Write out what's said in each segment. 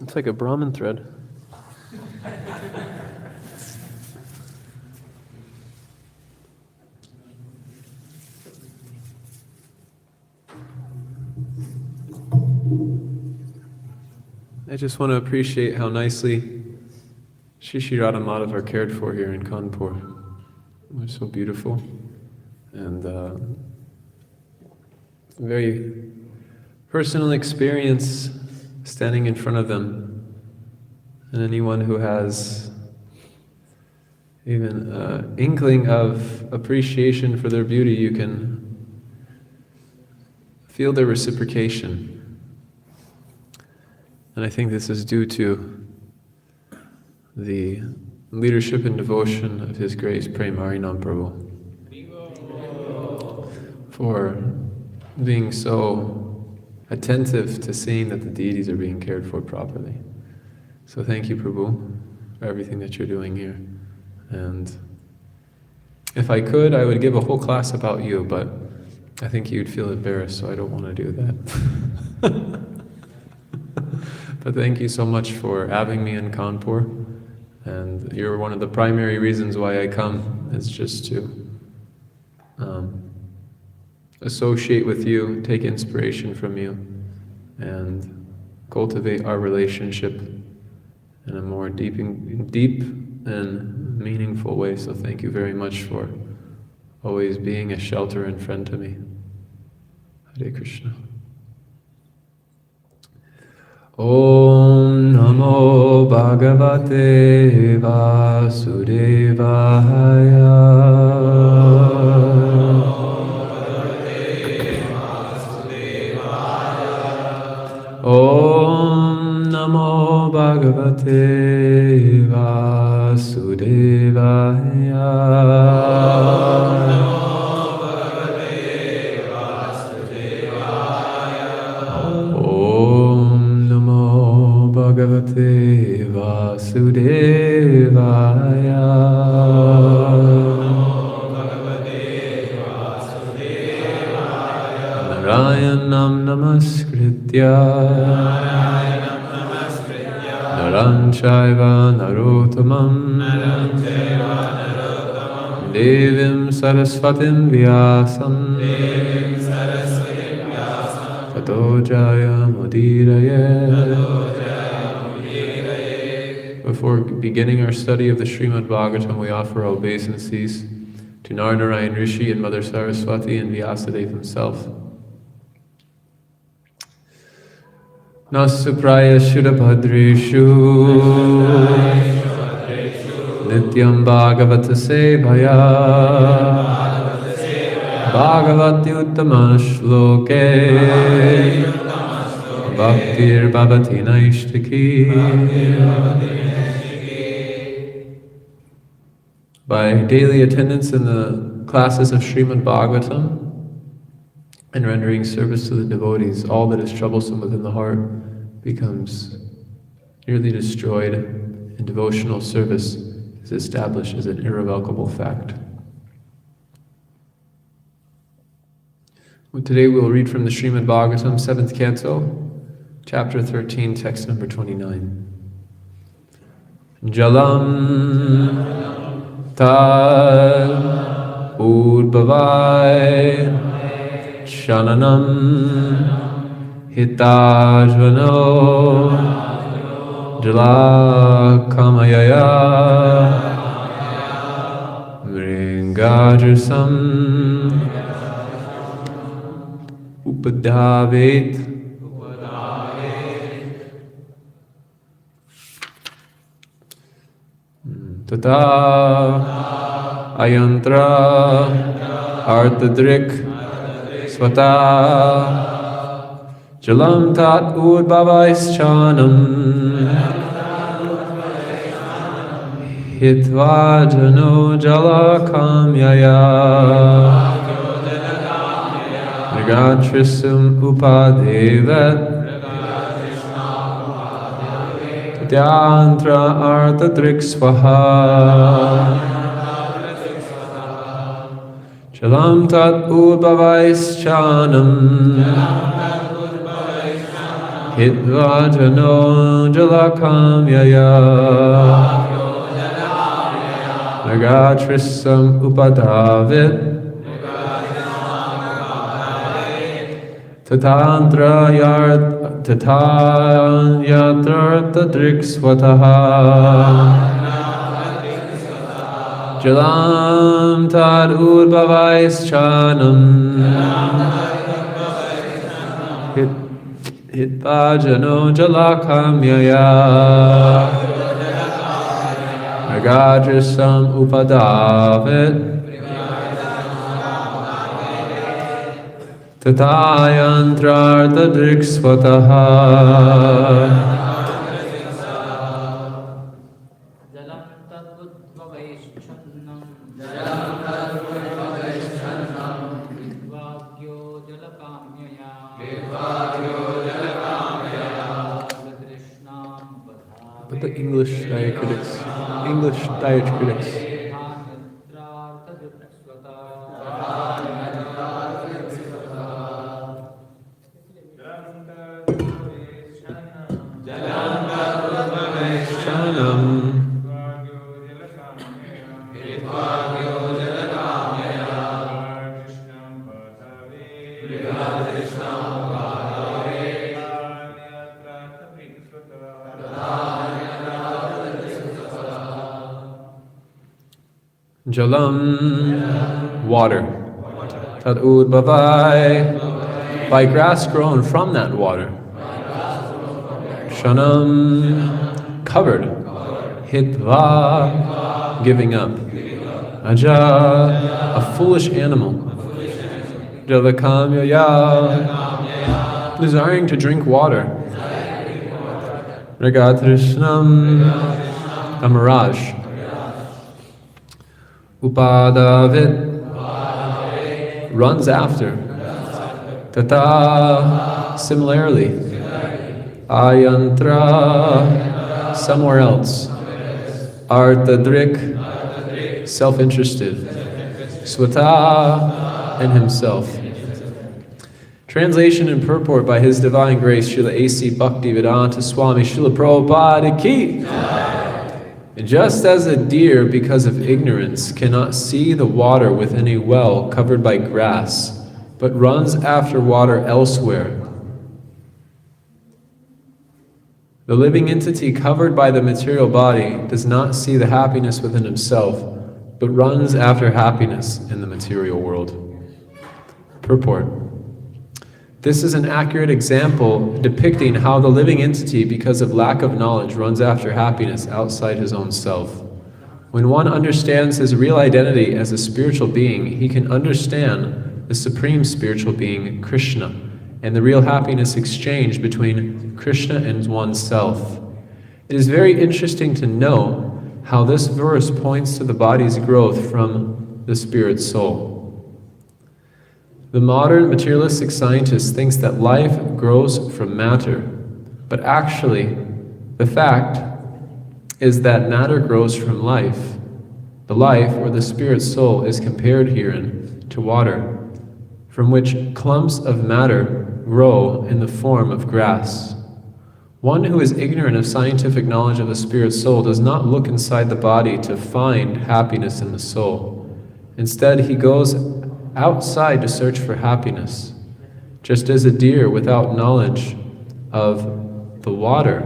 It's like a Brahmin thread. I just want to appreciate how nicely Shishi Radha Madhav are cared for here in Kanpur. They're so beautiful and very personal experience standing in front of them. And anyone who has even an inkling of appreciation for their beauty, you can feel their reciprocation. And I think this is due to the leadership and devotion of His Grace Prem Harinam Prabhu for being so attentive to seeing that the deities are being cared for properly. So thank you, Prabhu, for everything that you're doing here. And if I could, I would give a whole class about you, but I think you'd feel embarrassed, so I don't want to do that. But thank you so much for having me in Kanpur. And you're one of the primary reasons why I come, is just to associate with you, take inspiration from you, and cultivate our relationship in a more deep and meaningful way. So thank you very much for always being a shelter and friend to me. Hare Krishna. Om Namo Bhagavate Vasudevaya. Om Namo Bhagavate Vasudevaya. Bhagavate Vasudevaya. Narayanam namaskritya Naram chaiva narottamam Devim saraswatim vyasam Tato jaya mudiraye. Before beginning our study of the Srimad Bhagavatam, we offer our obeisances to Narnarayan Rishi and Mother Saraswati and Vyasadeva himself. Nasupraya Shudabhadreshu Nityam Bhagavata Sevaya Bhagavati Uttamana Shloke Bhaktir Bhavati Naishtaki. By daily attendance in the classes of Srimad Bhagavatam and rendering service to the devotees, all that is troublesome within the heart becomes nearly destroyed, and devotional service is established as an irrevocable fact. Well, today we will read from the Srimad Bhagavatam, 7th Canto, Chapter 13, text number 29. Jalam Tad Udbhavai Shananam Hitajvano Jala Kamayaya Mringajasam Upadhavet Tata Ayantra Artadrik Swata Jalam Tat Udbhavaischanam Hitvajano Jala Kamyaya Mrigatrisum upadevet Tadyantra artadrik swaha Jalam tat udbhavaischanam Hitvajano jalakamyaya Mrigatrisam upadavit Tatanyatratadrik swataha Jalam tad udbhavaischanam Hitvajano jalakamyaya Mrigatrisam upadavit Tatayantrartadrik swataha But the English diacritics. Jalam, water. Tad udbhavai, by grass grown from that water. Shanam, covered. Hitva, giving up. Aja, a foolish animal. Jalakamyaya, desiring to drink water. Mrigatrishnam, a mirage. Upadavit, runs after. Tata, similarly. Ayantra, somewhere else. Artadrik, self-interested. Swata, and himself. Translation and purport by His Divine Grace, Srila A.C. Bhaktivedanta Swami Srila Prabhupada Ki. Just as a deer, because of ignorance, cannot see the water within a well covered by grass, but runs after water elsewhere, the living entity covered by the material body does not see the happiness within himself, but runs after happiness in the material world. Purport. This is an accurate example depicting how the living entity, because of lack of knowledge, runs after happiness outside his own self. When one understands his real identity as a spiritual being, he can understand the supreme spiritual being, Krishna, and the real happiness exchange between Krishna and oneself. It is very interesting to know how this verse points to the body's growth from the spirit soul. The modern materialistic scientist thinks that life grows from matter, but actually, the fact is that matter grows from life. The life, or the spirit soul, is compared herein to water, from which clumps of matter grow in the form of grass. One who is ignorant of scientific knowledge of the spirit soul does not look inside the body to find happiness in the soul. Instead, he goes outside to search for happiness, just as a deer without knowledge of the water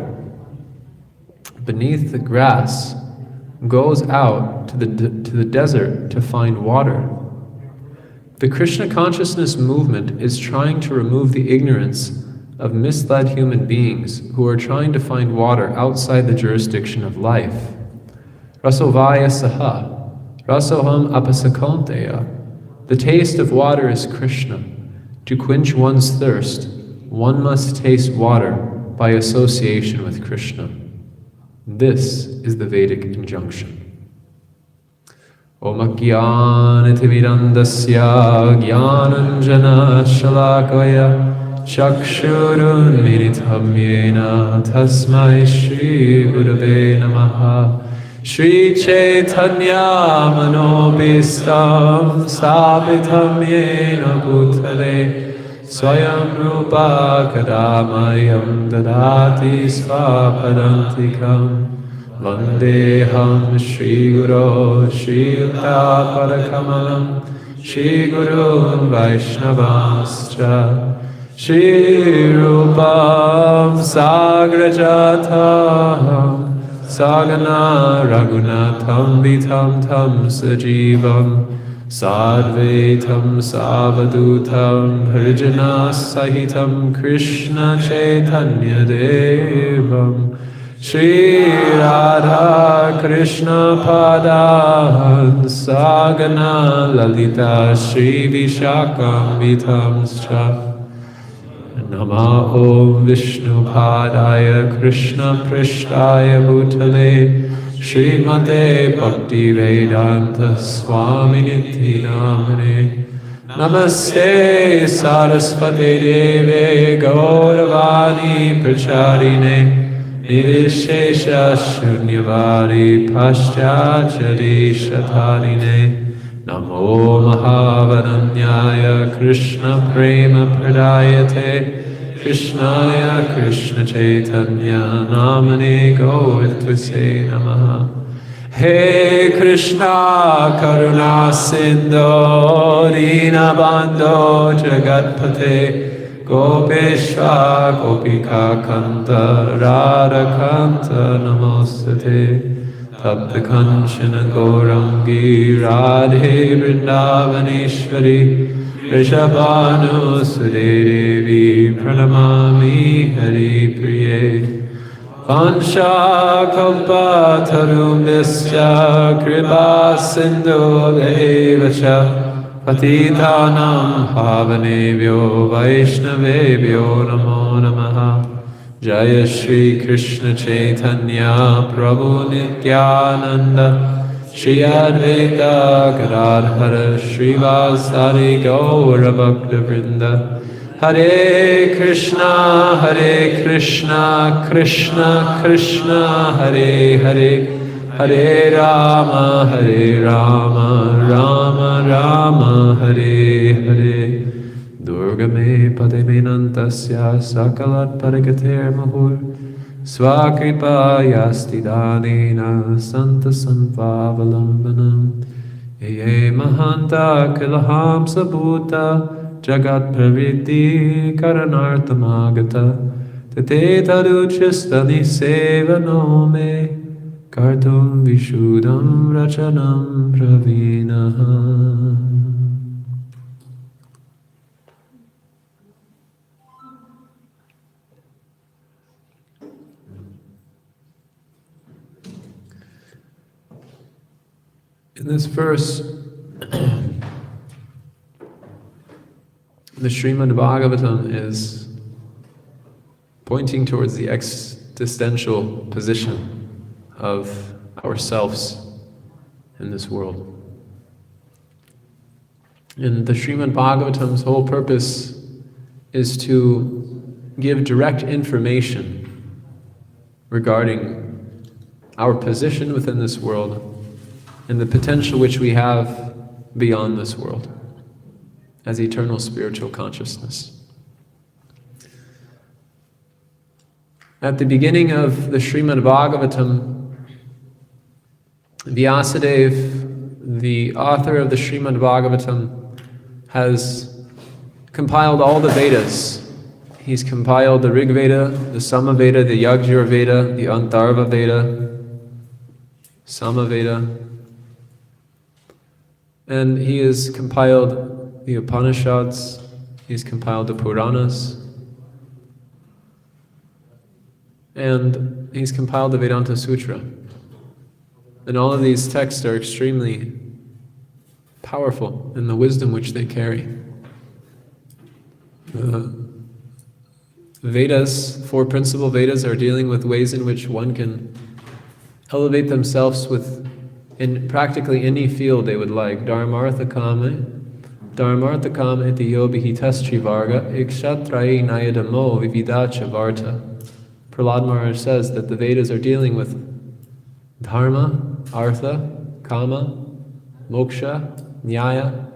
beneath the grass goes out to the desert to find water. The Krishna consciousness movement is trying to remove the ignorance of misled human beings who are trying to find water outside the jurisdiction of life. Rasovaya saha, rasoham apasakonteya. The taste of water is Krishna. To quench one's thirst, one must taste water by association with Krishna. This is the Vedic injunction. Om Ajnanatimirandasya Jnananjana Shalakaya Chakshurunmilitam Yena Tasmai Shri Gurave Namaha. Shri Chaitanya Manobhistam Sthapitam Yena Bhutale Swayam Rupa Kadamayam Dadati Svapadantikam Vandeham Shri Guru Shri Yuktapadakkamalam Shri Guru Vaishnavascha Shri Rupam Sagrajatam Sagana Raghunatham Vitam Tam Sajivam Sadvaitam Savadutam Bharjana Sahitam Krishna Chaitanya Devam Shri Radha Krishna Padan Sagana Lalita Shri Vishakam Vitam Scha Namo Vishnu Padaya Krishna Prishtaya Bhutale Srimate Bhakti Vedanta Swaminiti Namane Namaste Saraswati Deve Gauravani Pracharine Nirvishesha Shunyavadi Paschachari Shatarine Namo Mahavaranyaya Krishna Prema Pradayate Krishnaya Krishna Chaitanya Namane Govardhase Namaha. Hey Krishna Karuna Sindhu Dinabandho Jagatpate Gopeshwa Gopika Kanta Radha Kanta Namostate Tapta Kanchana Gaurangi Radhe Vrindavaneshwari Rishabhanu Sudevi Pranamami Hari Priye Vansha Kalpa Tarubhisya Kripa Sindhu Devacha Patitanam Pavanebhyo Vaishnavebhyo Namo Namaha. Jaya Shri Krishna Chaitanya Prabhu Nityananda Shri Advaita Gadadhara Srivasadi Gaura Bhakta Vrinda. Hare Krishna Krishna Krishna Hare Hare Hare Rama Rama Rama Hare Hare. Durga me pade menantasya sakalat paragater mahur Svakripa yasti danena santa sanpavalambanam Eye mahanta kilaham sabhuta jagat praviti karanartamagata Tate taduchistani sevano me kartum vishudam rachanam pravinaha. In this verse, the Srimad Bhagavatam is pointing towards the existential position of ourselves in this world. And the Srimad Bhagavatam's whole purpose is to give direct information regarding our position within this world and the potential which we have beyond this world as eternal spiritual consciousness. At the beginning of the Srimad Bhagavatam, Vyasadeva, the author of the Srimad Bhagavatam, has compiled all the Vedas. He's compiled the Rig Veda, the Samaveda, the Yajur Veda, the Antarva Veda, Samaveda, and he has compiled the Upanishads, he's compiled the Puranas, and he's compiled the Vedanta Sutra. And all of these texts are extremely powerful in the wisdom which they carry. The Vedas, 4 principal Vedas, are dealing with ways in which one can elevate themselves with in practically any field they would like. Dharmartha kama iti yobihi taschivarga ikshatrayi nayadamo vividacha varta. Prahlad Maharaj says that the Vedas are dealing with dharma, artha, kama, moksha, nyaya.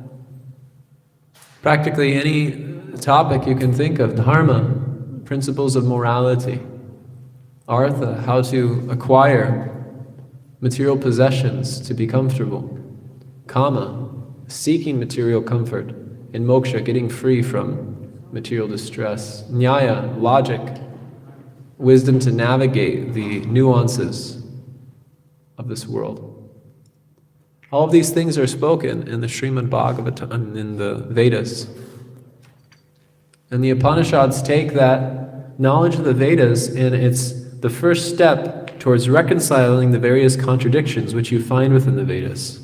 Practically any topic you can think of. Dharma, principles of morality. Artha, how to acquire material possessions to be comfortable. Kama, seeking material comfort. And moksha, getting free from material distress. Nyaya, logic, wisdom to navigate the nuances of this world. All of these things are spoken in the Srimad Bhagavatam, in the Vedas. And the Upanishads take that knowledge of the Vedas, and it's the first step towards reconciling the various contradictions which you find within the Vedas.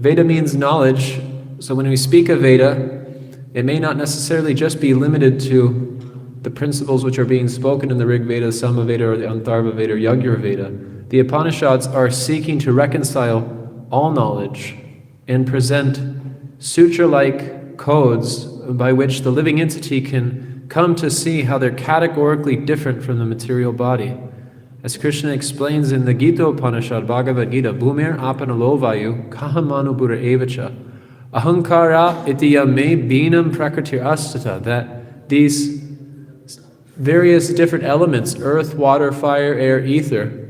Veda means knowledge, so when we speak of Veda, it may not necessarily just be limited to the principles which are being spoken in the Rig Veda, Samaveda, or the Antharva Veda, or Yajur Veda. The Upanishads are seeking to reconcile all knowledge and present sutra-like codes by which the living entity can come to see how they're categorically different from the material body. As Krishna explains in the Gita Upanishad, Bhagavad Gita, Bhumir apanalovayu kahamanu buddha evacha ahankara itiya me binam prakritir astata, that these various different elements, earth, water, fire, air, ether,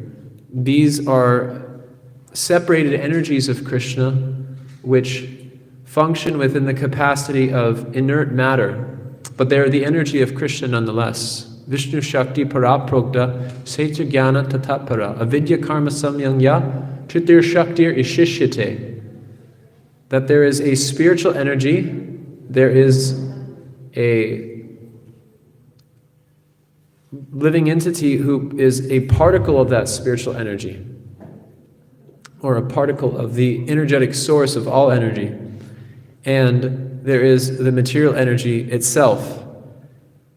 these are separated energies of Krishna which function within the capacity of inert matter, but they are the energy of Krishna nonetheless. Vishnu Shakti Paraprokta Secha Jnana Tatapara Avidya Karma Samyangya Tritir Shaktir Ishishyate. That there is a spiritual energy, there is a living entity who is a particle of that spiritual energy, or a particle of the energetic source of all energy. And there is the material energy itself.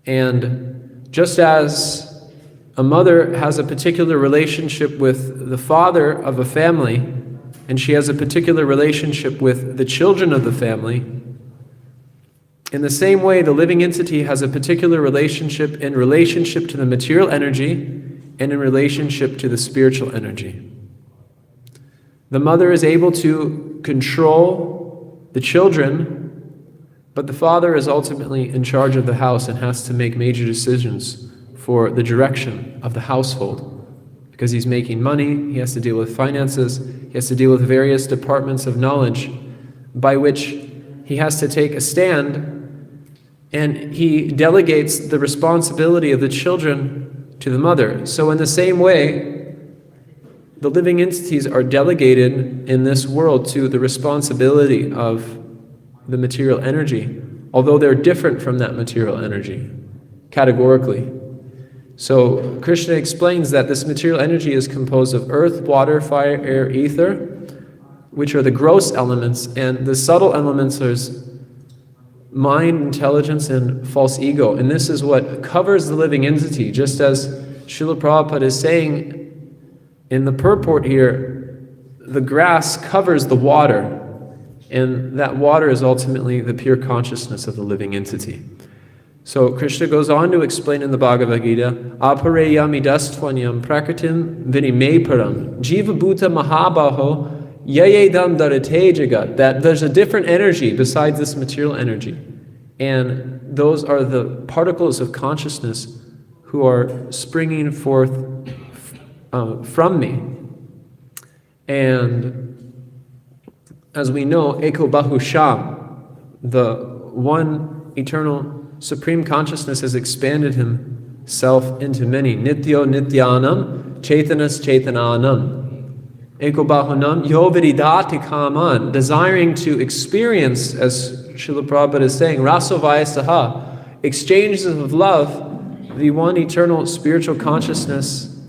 And just as a mother has a particular relationship with the father of a family, and she has a particular relationship with the children of the family, in the same way, the living entity has a particular relationship in relationship to the material energy and in relationship to the spiritual energy. The mother is able to control the children, but the father is ultimately in charge of the house and has to make major decisions for the direction of the household. Because he's making money, he has to deal with finances, he has to deal with various departments of knowledge by which he has to take a stand, and he delegates the responsibility of the children to the mother. So in the same way, the living entities are delegated in this world to the responsibility of the material energy, although they're different from that material energy, categorically. So Krishna explains that this material energy is composed of earth, water, fire, air, ether, which are the gross elements, and the subtle elements are mind, intelligence, and false ego. And this is what covers the living entity, just as Srila Prabhupada is saying in the purport here, the grass covers the water, and that water is ultimately the pure consciousness of the living entity. So Krishna goes on to explain in the Bhagavad Gita, Apareyam idastvanyam prakritim vinimeparam jiva bhuta mahabaho yayedam darate jagat, that there's a different energy besides this material energy. And those are the particles of consciousness who are springing forth from me. And as we know, Eko Bahusham, the one eternal supreme consciousness, has expanded himself into many. Nityo Nityanam, Chaitanas Chaitananam. Eko Bahunam, Yovididati Kaman, desiring to experience, as Srila Prabhupada is saying, Rasovaya Saha, exchanges of love. The one eternal spiritual consciousness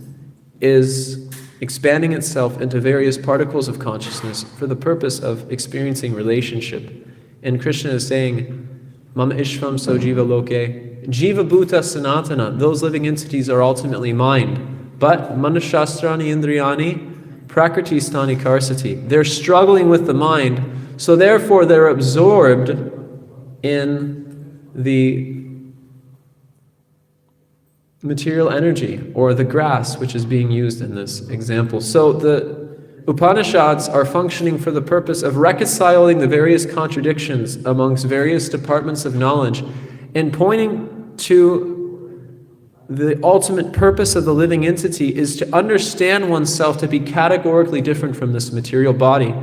is expanding itself into various particles of consciousness for the purpose of experiencing relationship. And Krishna is saying, Mama Ishvam so Jiva Loke, Jiva Bhuta Sanatana, those living entities are ultimately mind. But Manushastrani Indriyani Prakriti Sthani Karsati. They're struggling with the mind, so therefore they're absorbed in the material energy, or the grass, which is being used in this example. So the Upanishads are functioning for the purpose of reconciling the various contradictions amongst various departments of knowledge and pointing to the ultimate purpose of the living entity is to understand oneself to be categorically different from this material body.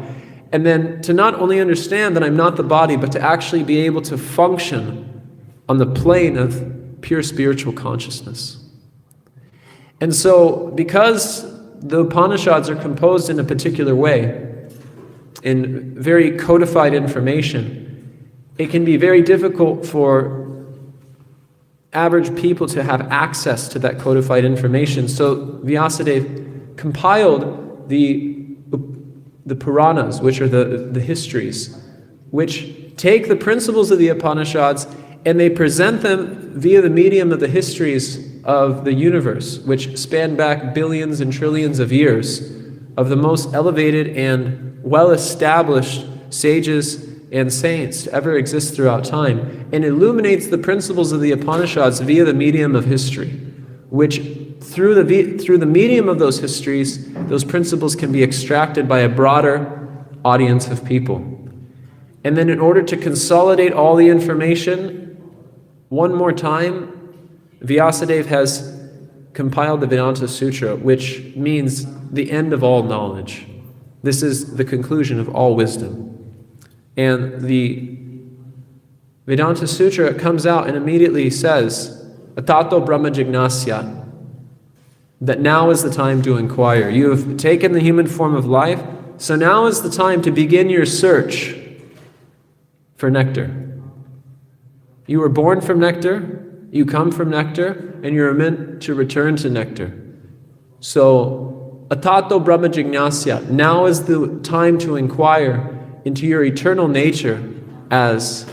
And then to not only understand that I'm not the body, but to actually be able to function on the plane of pure spiritual consciousness. And so, because the Upanishads are composed in a particular way, in very codified information, it can be very difficult for average people to have access to that codified information. So Vyasadeva compiled the Puranas, which are the histories, which take the principles of the Upanishads and they present them via the medium of the histories of the universe, which span back billions and trillions of years of the most elevated and well-established sages and saints to ever exist throughout time, and illuminates the principles of the Upanishads via the medium of history, which through the medium of those histories, those principles can be extracted by a broader audience of people. And then in order to consolidate all the information, one more time, Vyasadeva has compiled the Vedanta Sutra, which means the end of all knowledge. This is the conclusion of all wisdom. And the Vedanta Sutra comes out and immediately says, Atato Brahma Jignasya, that now is the time to inquire. You have taken the human form of life, so now is the time to begin your search for nectar. You were born from nectar, you come from nectar, and you're meant to return to nectar. So, Atato Brahma Jignasya, now is the time to inquire into your eternal nature as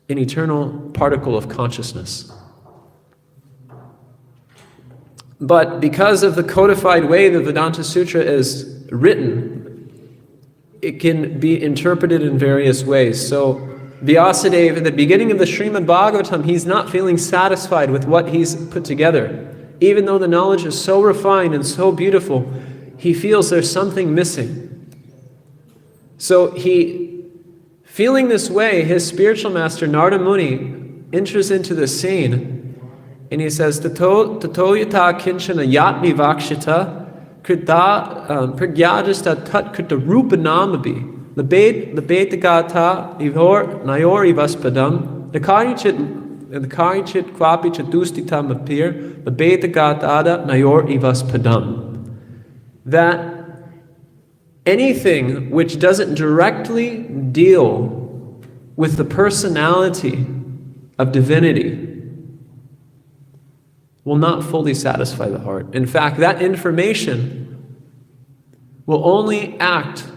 an eternal particle of consciousness. But because of the codified way the Vedanta Sutra is written, it can be interpreted in various ways. So Vyasadeva, at the beginning of the Srimad Bhagavatam, he's not feeling satisfied with what he's put together. Even though the knowledge is so refined and so beautiful, he feels there's something missing. So feeling this way, his spiritual master, Narada Muni, enters into the scene, and he says, Tato yata kinchana yat vivakshita krita pragyajasta tat krita rupa namabi the beta gata ivor nayor ivaspadam the karichit kwapi chatustitam appear the beta gata nayor ivaspadam. That anything which doesn't directly deal with the personality of divinity will not fully satisfy the heart. In fact, that information will only act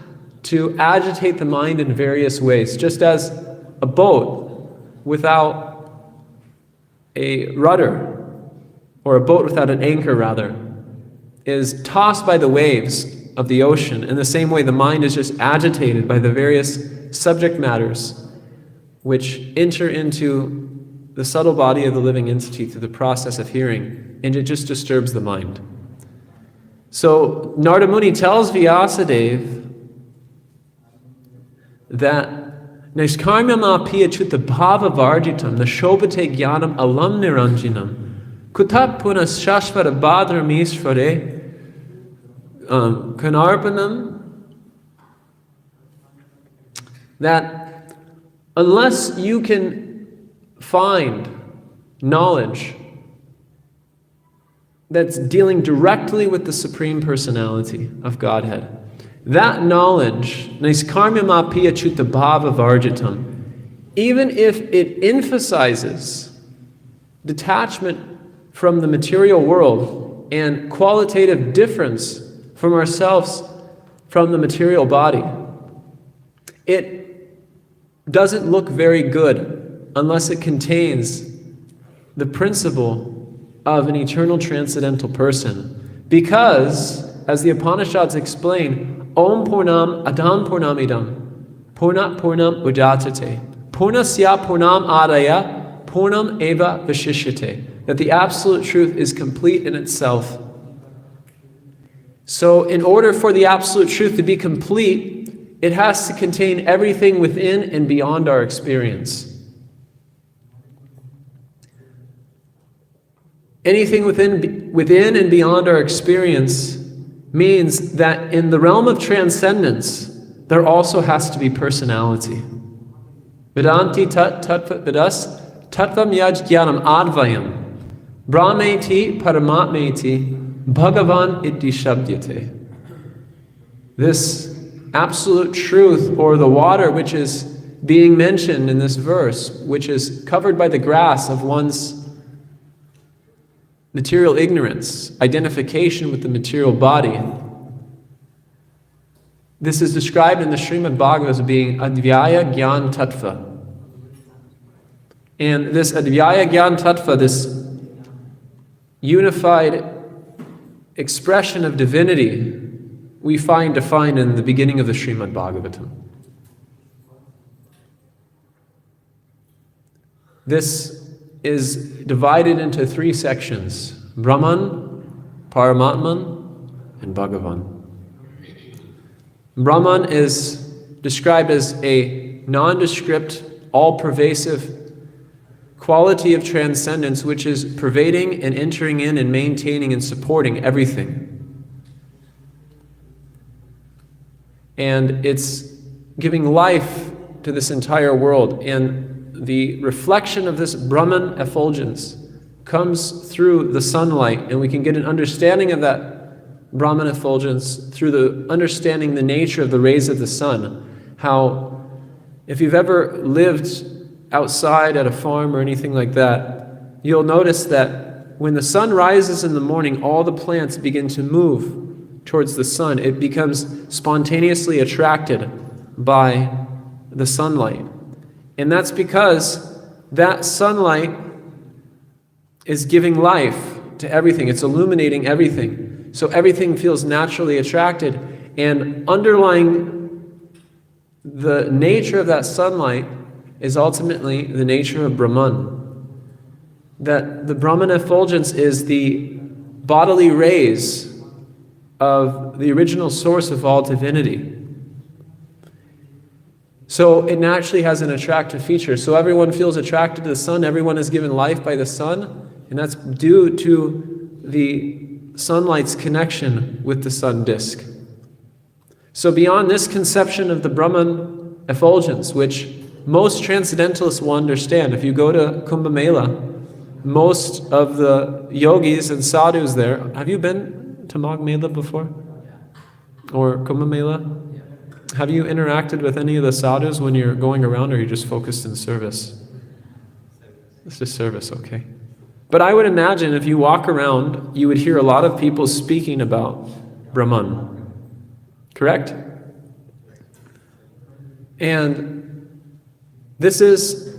to agitate the mind in various ways, just as a boat without a rudder, or a boat without an anchor rather, is tossed by the waves of the ocean. In the same way, the mind is just agitated by the various subject matters which enter into the subtle body of the living entity through the process of hearing, and it just disturbs the mind. So Narada Muni tells Vyasadeva that Naishkarmyama piyachuta bhava varjitam nashobhate jnanam alam niranjanam kutat punas shashvara badram isvare kanarpanam, that unless you can find knowledge that's dealing directly with the Supreme Personality of Godhead, that knowledge, naiskarmyama piyachuta bhava varjitam, even if it emphasizes detachment from the material world and qualitative difference from ourselves from the material body, it doesn't look very good unless it contains the principle of an eternal transcendental person. Because as the Upanishads explain, Om Purnam Adam Purnam Idam, Purnat Purnam Udatate, Purnasya Purnam Adaya, Purnam Eva Vishishyate, that the absolute truth is complete in itself. So in order for the absolute truth to be complete, it has to contain everything within and beyond our experience. Anything within and beyond our experience means that in the realm of transcendence, there also has to be personality. Vedanti vidas tattvam yaj jnanam advayam brahmeti paramatmeti bhagavan iti shabdyate. This absolute truth, or the water which is being mentioned in this verse, which is covered by the grass of one's material ignorance, identification with the material body. This is described in the Srimad Bhagavatam as being Advyaya Gyan Tattva. And this Advyaya Gyan Tattva, this unified expression of divinity, we find defined in the beginning of the Srimad Bhagavatam. This is divided into three sections: Brahman, Paramatman, and Bhagavan. Brahman is described as a nondescript, all-pervasive quality of transcendence which is pervading and entering in and maintaining and supporting everything. And it's giving life to this entire world. And the reflection of this Brahman effulgence comes through the sunlight, and we can get an understanding of that Brahman effulgence through the understanding the nature of the rays of the sun. How, if you've ever lived outside at a farm or anything like that, you'll notice that when the sun rises in the morning, all the plants begin to move towards the sun. It becomes spontaneously attracted by the sunlight. And that's because that sunlight is giving life to everything. It's illuminating everything. So everything feels naturally attracted. And underlying the nature of that sunlight is ultimately the nature of Brahman. That the Brahman effulgence is the bodily rays of the original source of all divinity. So it naturally has an attractive feature. So everyone feels attracted to the sun, everyone is given life by the sun, and that's due to the sunlight's connection with the sun disk. So beyond this conception of the Brahman effulgence, which most transcendentalists will understand, if you go to Kumbh Mela, most of the yogis and sadhus there, have you been to Magh Mela before? Or Kumbh Mela? Have you interacted with any of the sadhus when you're going around, or are you just focused in service? It's just service, okay. But I would imagine if you walk around, you would hear a lot of people speaking about Brahman. Correct? And this is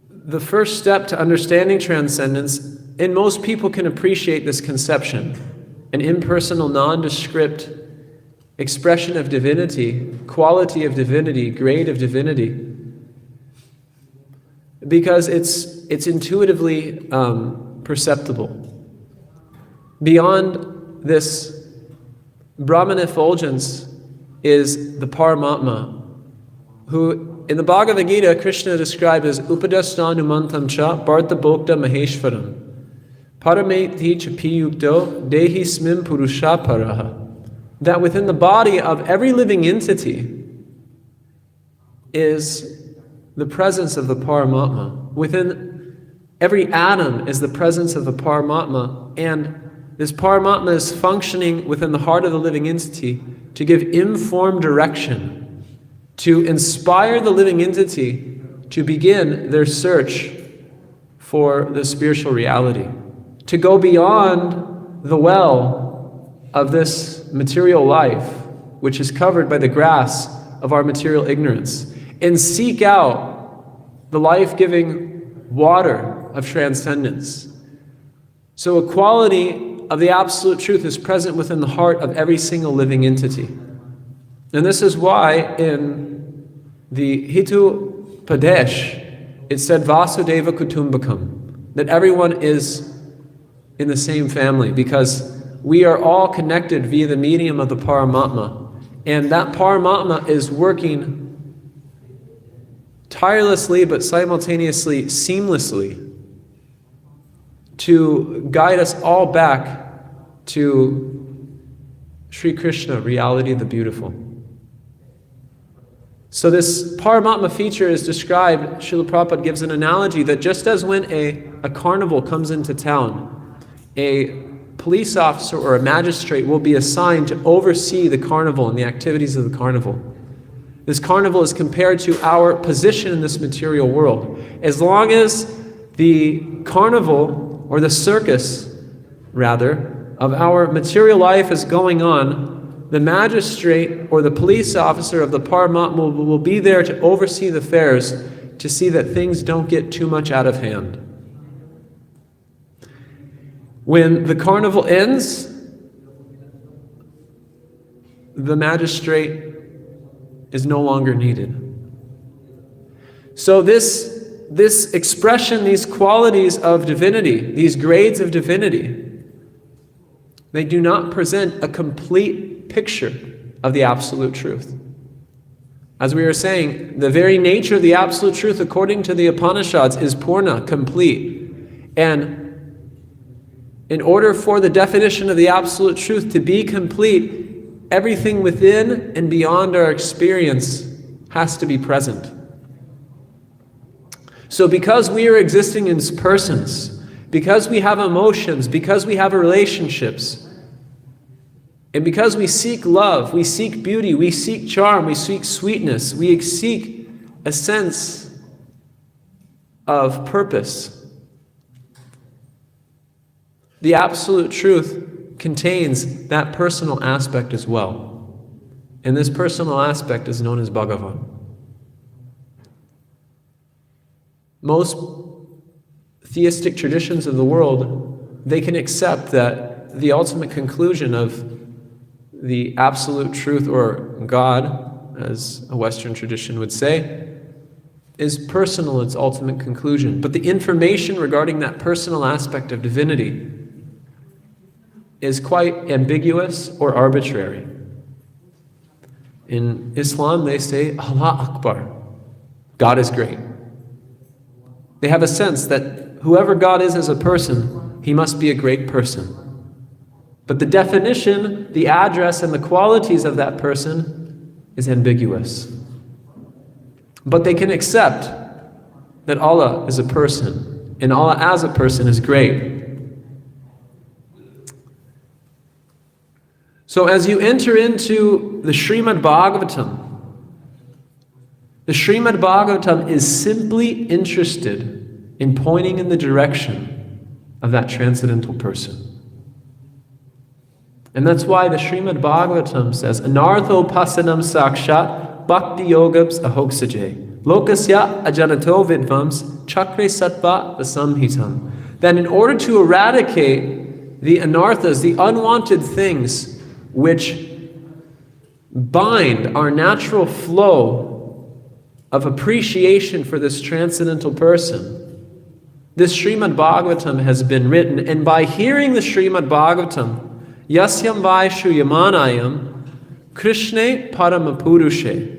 the first step to understanding transcendence, and most people can appreciate this conception, an impersonal, nondescript expression of divinity, quality of divinity, grade of divinity, because it's intuitively perceptible. Beyond this Brahman effulgence is the Paramatma, who in the Bhagavad Gita Krishna described as Upadasthanumantam cha Bharta Bhokta Maheshwaram Parameti cha piyukto Dehi Smim Purusha Paraha. That within the body of every living entity is the presence of the Paramatma. Within every atom is the presence of the Paramatma, and this Paramatma is functioning within the heart of the living entity to give informed direction, to inspire the living entity to begin their search for the spiritual reality, to go beyond the well of this material life, which is covered by the grass of our material ignorance, and seek out the life-giving water of transcendence. So a quality of the Absolute Truth is present within the heart of every single living entity. And this is why in the Hitu Padesh, it said Vasudeva Kutumbakam, that everyone is in the same family, because we are all connected via the medium of the Paramatma. And that Paramatma is working tirelessly but simultaneously, seamlessly, to guide us all back to Sri Krishna, reality of the beautiful. So this Paramatma feature is described, Srila Prabhupada gives an analogy that just as when a carnival comes into town, a police officer or a magistrate will be assigned to oversee the carnival and the activities of the carnival. This carnival is compared to our position in this material world. As long as the carnival, or the circus, rather, of our material life is going on, the magistrate or the police officer of the Paramatma will be there to oversee the fairs, to see that things don't get too much out of hand. When the carnival ends, the magistrate is no longer needed. So this expression, these qualities of divinity, these grades of divinity, they do not present a complete picture of the Absolute Truth. As we were saying, the very nature of the Absolute Truth, according to the Upanishads, is Purna, complete. And in order for the definition of the Absolute Truth to be complete, everything within and beyond our experience has to be present. So because we are existing as persons, because we have emotions, because we have relationships, and because we seek love, we seek beauty, we seek charm, we seek sweetness, we seek a sense of purpose, the Absolute Truth contains that personal aspect as well. And this personal aspect is known as Bhagavan. Most theistic traditions of the world, they can accept that the ultimate conclusion of the Absolute Truth, or God, as a Western tradition would say, is personal, its ultimate conclusion. But the information regarding that personal aspect of divinity is quite ambiguous or arbitrary. In Islam, they say, Allah Akbar, God is great. They have a sense that whoever God is as a person, he must be a great person. But the definition, the address, and the qualities of that person is ambiguous. But they can accept that Allah is a person, and Allah as a person is great. So as you enter into the Srimad Bhagavatam is simply interested in pointing in the direction of that transcendental person. And that's why the Srimad Bhagavatam says, Anartho pasanam sakshat bhakti yogams ahoksaje lokasya ajanato vidvams chakre sattva vasamhitam. That in order to eradicate the anarthas, the unwanted things which bind our natural flow of appreciation for this transcendental person, this Srimad Bhagavatam has been written. And by hearing the Srimad Bhagavatam, Yasyam vai shuyamanayam Krishne paramapurushe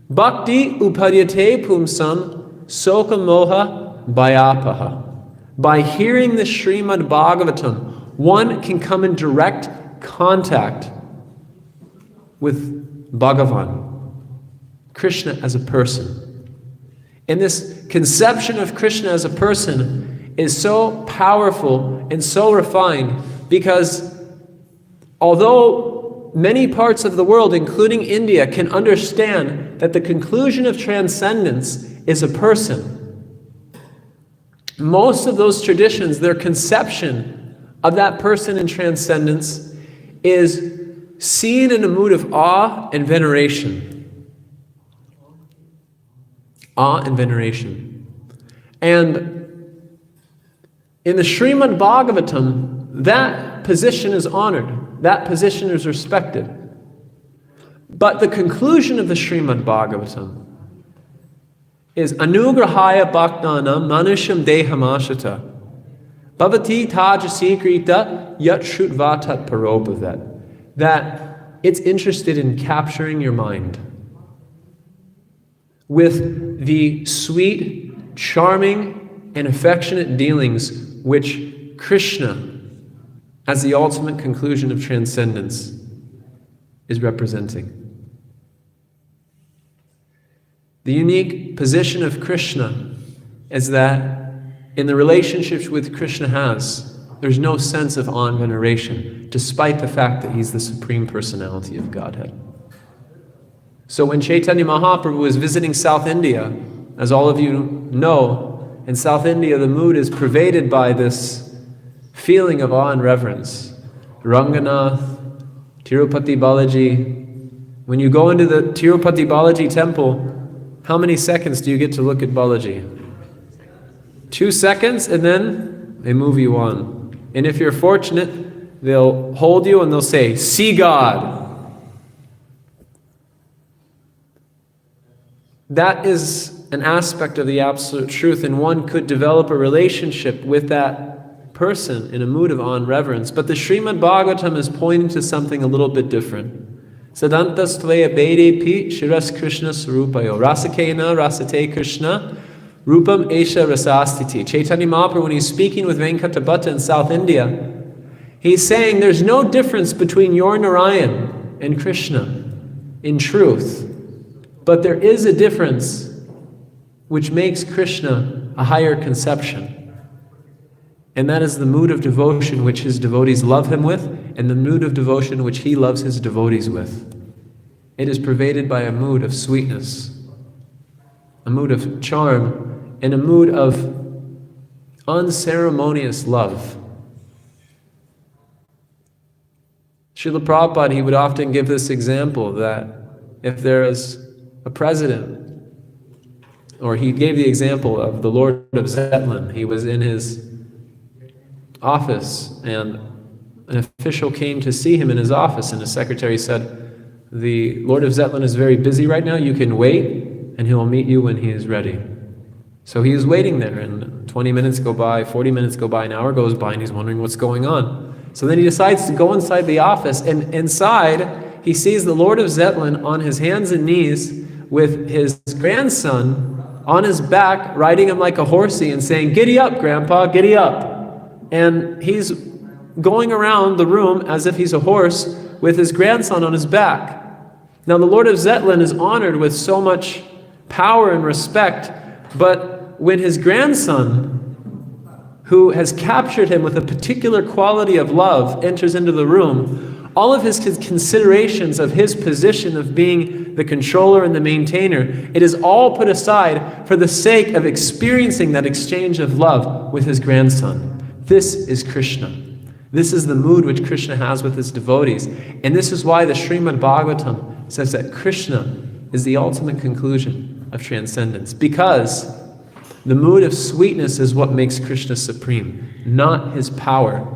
Bhakti uparyate pumsam soka moha bhayapaha. By hearing the Srimad Bhagavatam, one can come in direct contact with Bhagavan, Krishna as a person. And this conception of Krishna as a person is so powerful and so refined, because although many parts of the world, including India, can understand that the conclusion of transcendence is a person, most of those traditions, their conception of that person in transcendence is seen in a mood of awe and veneration. Awe and veneration. And in the Srimad Bhagavatam, that position is honored. That position is respected. But the conclusion of the Srimad Bhagavatam is Anugrahaya Bhaktanam Manusham Dehamashata Bhavati Tajasikrita Yat Shrutvatat Parobhavet. That it's interested in capturing your mind with the sweet, charming, and affectionate dealings which Krishna, as the ultimate conclusion of transcendence, is representing. The unique position of Krishna is that in the relationships with Krishna has, there's no sense of awe and veneration, despite the fact that he's the Supreme Personality of Godhead. So when Chaitanya Mahaprabhu was visiting South India, as all of you know, in South India the mood is pervaded by this feeling of awe and reverence. Ranganath, Tirupati Balaji. When you go into the Tirupati Balaji temple, how many seconds do you get to look at Balaji? 2 seconds, and then they move you on. And if you're fortunate, they'll hold you and they'll say, "See God." That is an aspect of the absolute truth, and one could develop a relationship with that person in a mood of awe and reverence. But the Srimad Bhagavatam is pointing to something a little bit different. Sadantas tvaya bedepi shiras Krishna sarupayo rasakena rasate Krishna rupam esha rasastiti. Chaitanya Mahaprabhu, when he's speaking with Venkatabhatta in South India, he's saying there's no difference between your Narayan and Krishna in truth. But there is a difference which makes Krishna a higher conception. And that is the mood of devotion which his devotees love him with, and the mood of devotion which he loves his devotees with. It is pervaded by a mood of sweetness, a mood of charm, and a mood of unceremonious love. Srila Prabhupada, he would often give this example that if there is a president, or he gave the example of the Lord of Zetland. He was in his office and an official came to see him in his office, and his secretary said, "The Lord of Zetland is very busy right now, you can wait and he will meet you when he is ready." So he is waiting there, and 20 minutes go by, 40 minutes go by, an hour goes by, and he's wondering what's going on. So then he decides to go inside the office, and inside he sees the Lord of Zetland on his hands and knees with his grandson on his back, riding him like a horsey and saying, "Giddy up, Grandpa, giddy up." And he's going around the room as if he's a horse with his grandson on his back. Now the Lord of Zetland is honored with so much power and respect, but when his grandson, who has captured him with a particular quality of love, enters into the room, all of his considerations of his position of being the controller and the maintainer, it is all put aside for the sake of experiencing that exchange of love with his grandson. This is Krishna. This is the mood which Krishna has with his devotees. And this is why the Srimad Bhagavatam says that Krishna is the ultimate conclusion of transcendence. Because the mood of sweetness is what makes Krishna supreme, not his power.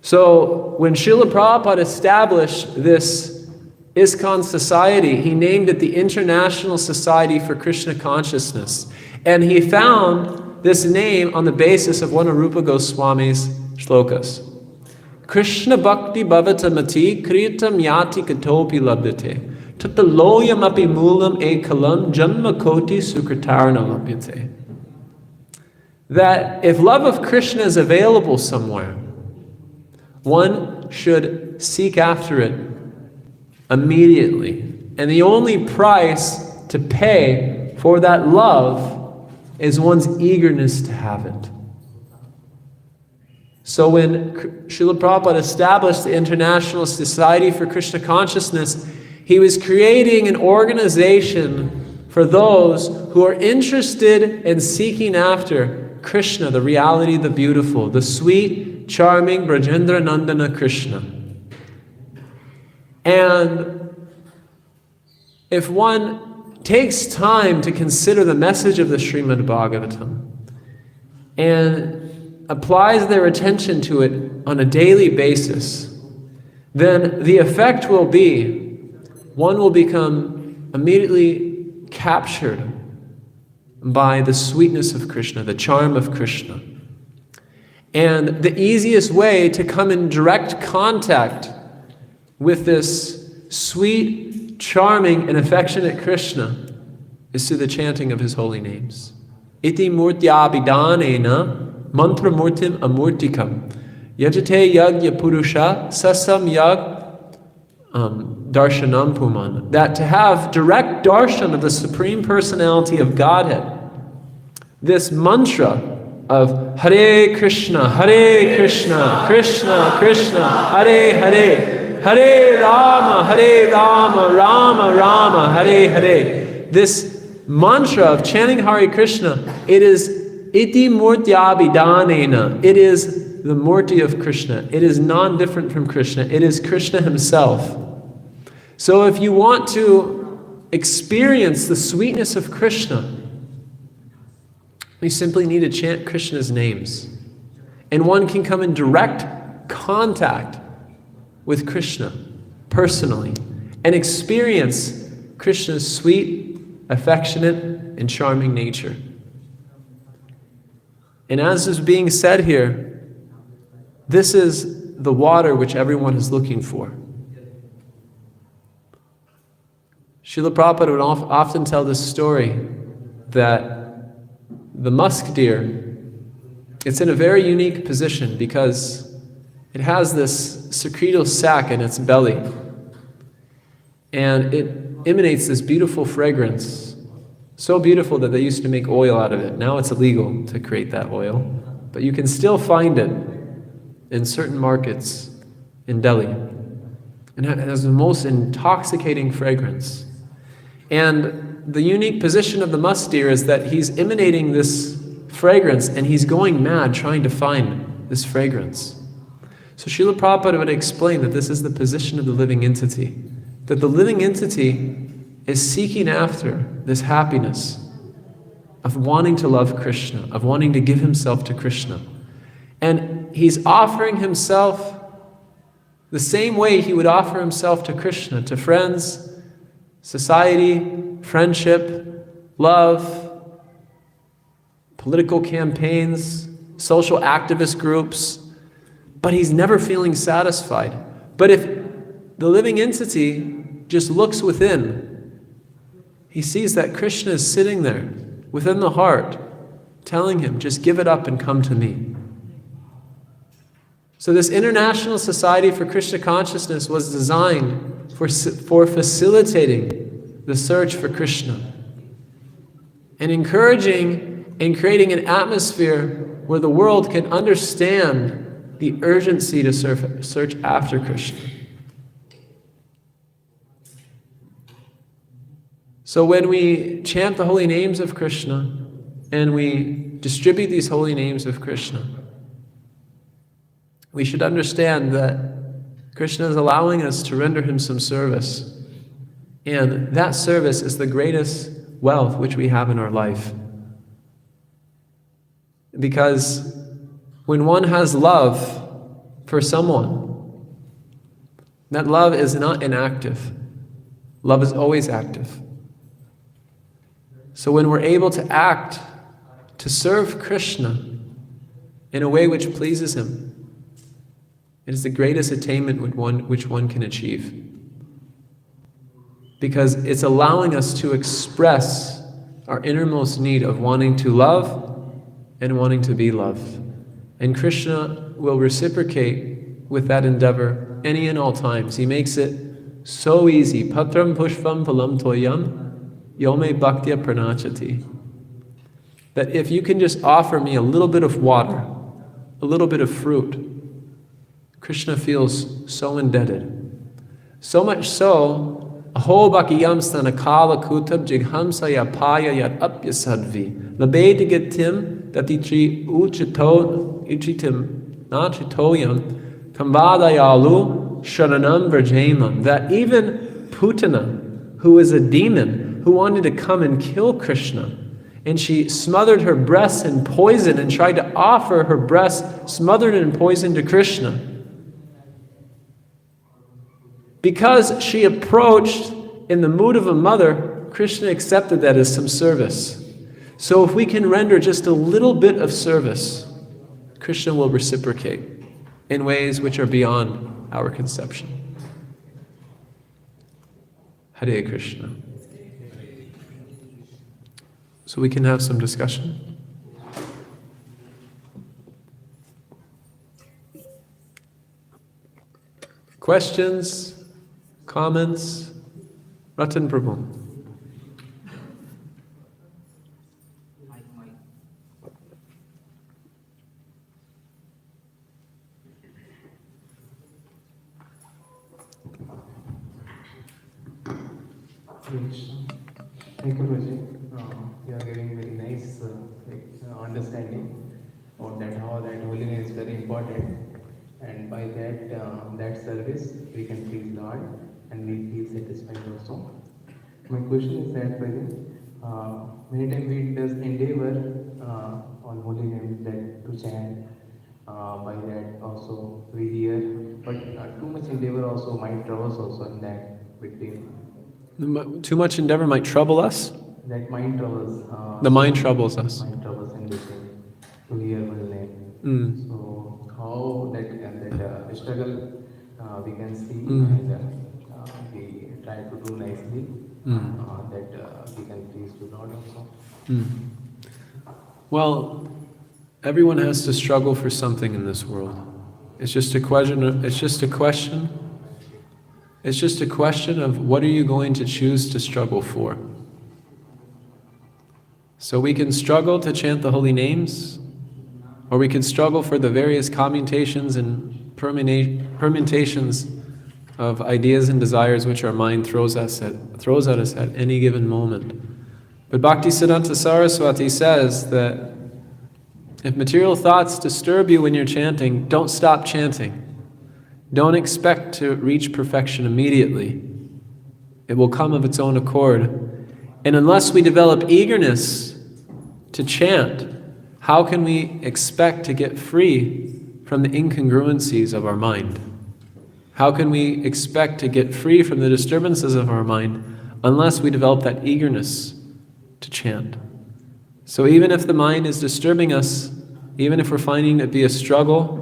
So when Srila Prabhupada established this ISKCON society, he named it the International Society for Krishna Consciousness. And he found this name on the basis of one of Rupa Goswami's shlokas. Krishna bhakti bhavatamati kritam yati katopi labdate tataloyam api mulam ekalam janma koti sukritarna labdate. That if love of Krishna is available somewhere, one should seek after it immediately. And the only price to pay for that love is one's eagerness to have it. So when Srila Prabhupada established the International Society for Krishna Consciousness, he was creating an organization for those who are interested in seeking after Krishna, the reality, the beautiful, the sweet, charming Brajendra Nandana Krishna. And if one takes time to consider the message of the Srimad Bhagavatam and applies their attention to it on a daily basis, then the effect will be one will become immediately captured by the sweetness of Krishna, the charm of Krishna. And the easiest way to come in direct contact with this sweet, charming, and affectionate Krishna is through the chanting of his holy names. Iti murtyabhidanena mantra murtim amurtikam yajate yagya purusha sasam yag darshanam puman. That to have direct darshan of the Supreme Personality of Godhead, this mantra of Hare Krishna, Krishna Krishna, Hare Hare, Hare Rama, Rama Rama, Hare Hare. This mantra of chanting Hare Krishna, it is iti murtyabhidanena. It is the murti of Krishna. It is non-different from Krishna. It is Krishna himself. So if you want to experience the sweetness of Krishna, we simply need to chant Krishna's names. And one can come in direct contact with Krishna personally and experience Krishna's sweet, affectionate, and charming nature. And as is being said here, this is the water which everyone is looking for. Srila Prabhupada would often tell this story that the musk deer, it's in a very unique position because it has this secretal sac in its belly, and it emanates this beautiful fragrance, so beautiful that they used to make oil out of it. Now it's illegal to create that oil, but you can still find it in certain markets in Delhi, and it has the most intoxicating fragrance. And the unique position of the musk deer is that he's emanating this fragrance and he's going mad trying to find this fragrance. So Srila Prabhupada would explain that this is the position of the living entity, that the living entity is seeking after this happiness of wanting to love Krishna, of wanting to give himself to Krishna. And he's offering himself the same way he would offer himself to Krishna, to friends, society, friendship, love, political campaigns, social activist groups, but he's never feeling satisfied. But if the living entity just looks within, he sees that Krishna is sitting there within the heart, telling him, just give it up and come to me. So this International Society for Krishna Consciousness was designed for facilitating the search for Krishna and encouraging and creating an atmosphere where the world can understand the urgency to search after Krishna. So when we chant the holy names of Krishna and we distribute these holy names of Krishna, we should understand that Krishna is allowing us to render him some service. And that service is the greatest wealth which we have in our life. Because when one has love for someone, that love is not inactive. Love is always active. So when we're able to act to serve Krishna in a way which pleases him, it is the greatest attainment which one can achieve. Because it's allowing us to express our innermost need of wanting to love and wanting to be loved. And Krishna will reciprocate with that endeavor any and all times. He makes it so easy. Patram pushpam phalam toyam yome bhaktya pranachati. That if you can just offer me a little bit of water, a little bit of fruit, Krishna feels so indebted. So much so, Aho bakiyam stana kala kutab jighamsaya paya yat apyasadvi. Labedigatim datitri uchitim nachitoyam kambadayalu sharanam vrajemam. That even Putana, who is a demon, who wanted to come and kill Krishna, and she smothered her breasts in poison and tried to offer her breasts smothered in poison to Krishna. Because she approached in the mood of a mother, Krishna accepted that as some service. So if we can render just a little bit of service, Krishna will reciprocate in ways which are beyond our conception. Hare Krishna. So we can have some discussion. Questions? Comments? Ratan Prabhu. Thank you, Roger. You are giving very nice understanding of that how that holiness is very important, and by that service we can please Lord and we feel satisfied also. My question is that many times we does endeavor on holy names that to chant. By that also we hear, but too much endeavor also might troubles also in that between. Too much endeavor might trouble us. That mind troubles. The mind troubles us. Mind troubles in between to hear one name. Mm. So how that struggle we can see and we try to do nicely. That we can please to Lord also. Well, everyone has to struggle for something in this world. It's just a question. It's just a question of what are you going to choose to struggle for. So we can struggle to chant the holy names, or we can struggle for the various commutations and permutations of ideas and desires which our mind throws at us at any given moment. But Bhaktisiddhanta Saraswati says that if material thoughts disturb you when you're chanting, don't stop chanting. Don't expect to reach perfection immediately. It will come of its own accord. And unless we develop eagerness to chant, how can we expect to get free from the incongruencies of our mind? How can we expect to get free from the disturbances of our mind unless we develop that eagerness to chant? So even if the mind is disturbing us, even if we're finding it to be a struggle,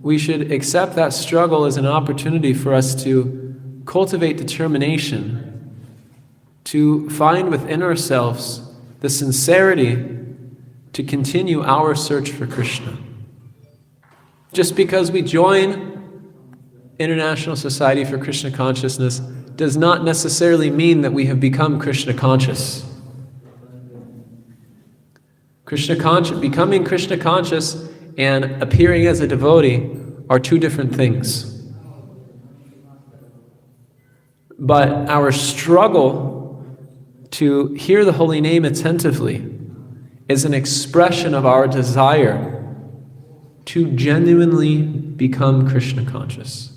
we should accept that struggle as an opportunity for us to cultivate determination, to find within ourselves the sincerity to continue our search for Krishna. Just because we join International Society for Krishna Consciousness does not necessarily mean that we have become Krishna conscious. Becoming Krishna conscious and appearing as a devotee are two different things. But our struggle to hear the holy name attentively is an expression of our desire to genuinely become Krishna conscious.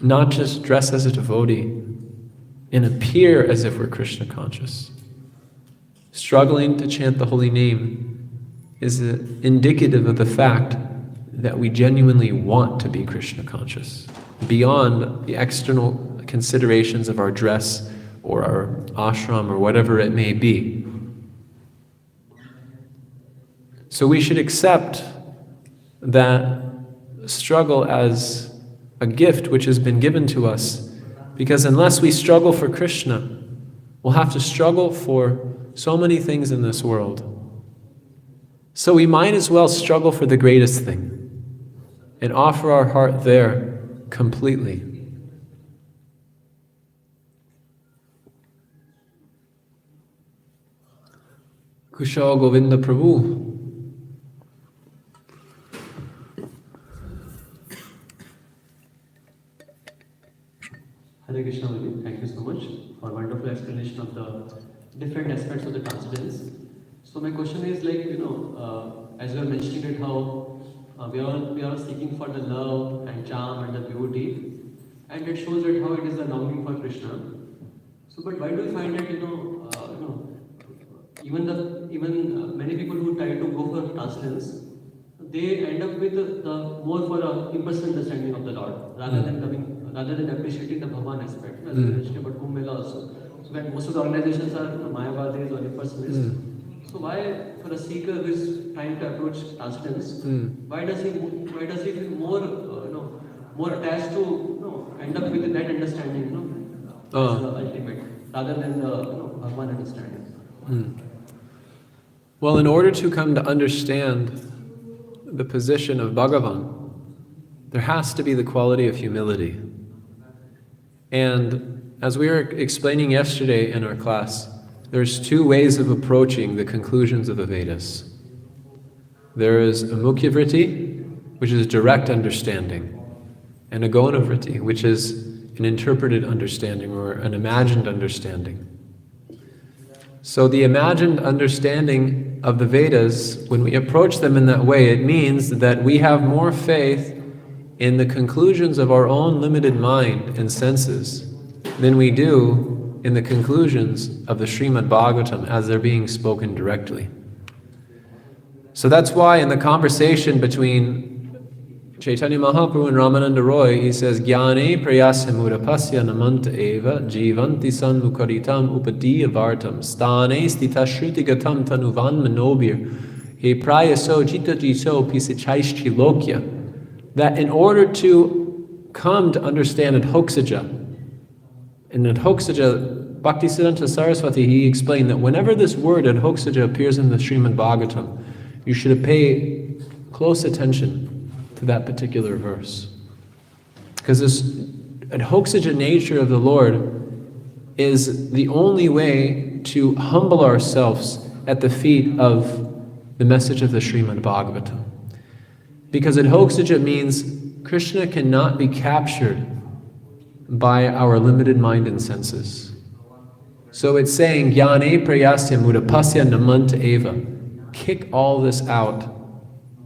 Not just dress as a devotee and appear as if we're Krishna conscious. Struggling to chant the holy name is indicative of the fact that we genuinely want to be Krishna conscious, beyond the external considerations of our dress or our ashram or whatever it may be. So we should accept that struggle as a gift which has been given to us, because unless we struggle for Krishna, we'll have to struggle for so many things in this world. So we might as well struggle for the greatest thing and offer our heart there completely. Kushal Govinda Prabhu. Hare Krishna, Vivek. Thank you so much for wonderful explanation of the different aspects of the transcendence. So my question is as you are mentioning it, how we are seeking for the love and charm and the beauty, and it shows that how it is the longing for Krishna. So, but why do you find that even many people who try to go for transcendence, they end up with the more for a impersonal understanding of the Lord rather than appreciating the Bhagavan aspect. As we mentioned about Kumbh Mela also. So when most of the organizations are Mayavadis or impersonalists, so why for a seeker who is trying to approach transcendence, why does he feel more more attached to end up with that understanding as the ultimate rather than the Bhagavan understanding? Well, in order to come to understand the position of Bhagavan, there has to be the quality of humility. And as we were explaining yesterday in our class, there's two ways of approaching the conclusions of the Vedas. There is a Mukhya-vritti, which is direct understanding, and a Gona-vritti, which is an interpreted understanding or an imagined understanding. So the imagined understanding of the Vedas, when we approach them in that way, it means that we have more faith in the conclusions of our own limited mind and senses than we do in the conclusions of the Srimad Bhagavatam as they're being spoken directly. So that's why in the conversation between Chaitanya Mahaprabhu and Ramananda Roy, he says, Jnane prayasya mudapasya namanta eva jivanti sanmukaritam upadiya vartam stane stita shruti gatam tanuvan manobir he prayaso jita jiso pisichaishchi lokya. That in order to come to understand Adhoksaja, in Adhoksaja, Bhaktisiddhanta Saraswati, he explained that whenever this word Adhoksaja appears in the Srimad Bhagavatam, you should pay close attention to that particular verse. Because this Adhoksaja nature of the Lord is the only way to humble ourselves at the feet of the message of the Srimad Bhagavatam. Because Adhoksaja means Krishna cannot be captured by our limited mind and senses. So it's saying, Jnane prayasya mudapasya namanta eva. Kick all this out.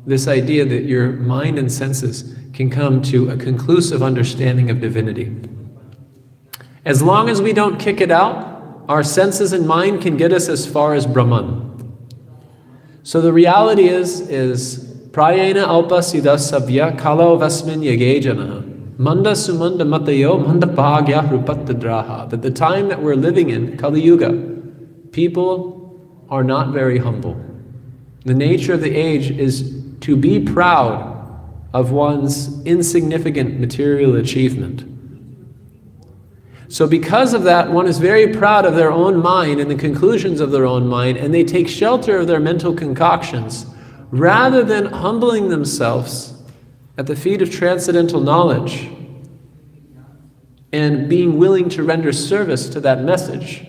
This idea that your mind and senses can come to a conclusive understanding of divinity. As long as we don't kick it out, our senses and mind can get us as far as Brahman. So the reality is Prayena alpa siddha savya kalo vasmin yage janaha manda sumanda matayo manda bhagya rupattadraha. That the time that we're living in, Kali Yuga, people are not very humble. The nature of the age is to be proud of one's insignificant material achievement. So because of that, one is very proud of their own mind and the conclusions of their own mind, and they take shelter of their mental concoctions, rather than humbling themselves at the feet of transcendental knowledge and being willing to render service to that message.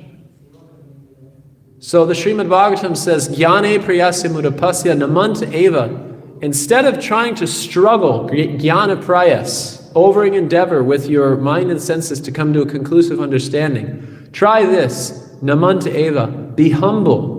So the Srimad Bhagavatam says, Jnane prayasya mudapasya namanta eva. Instead of trying to struggle, jnana prayas, over endeavor with your mind and senses to come to a conclusive understanding, try this, namanta eva, be humble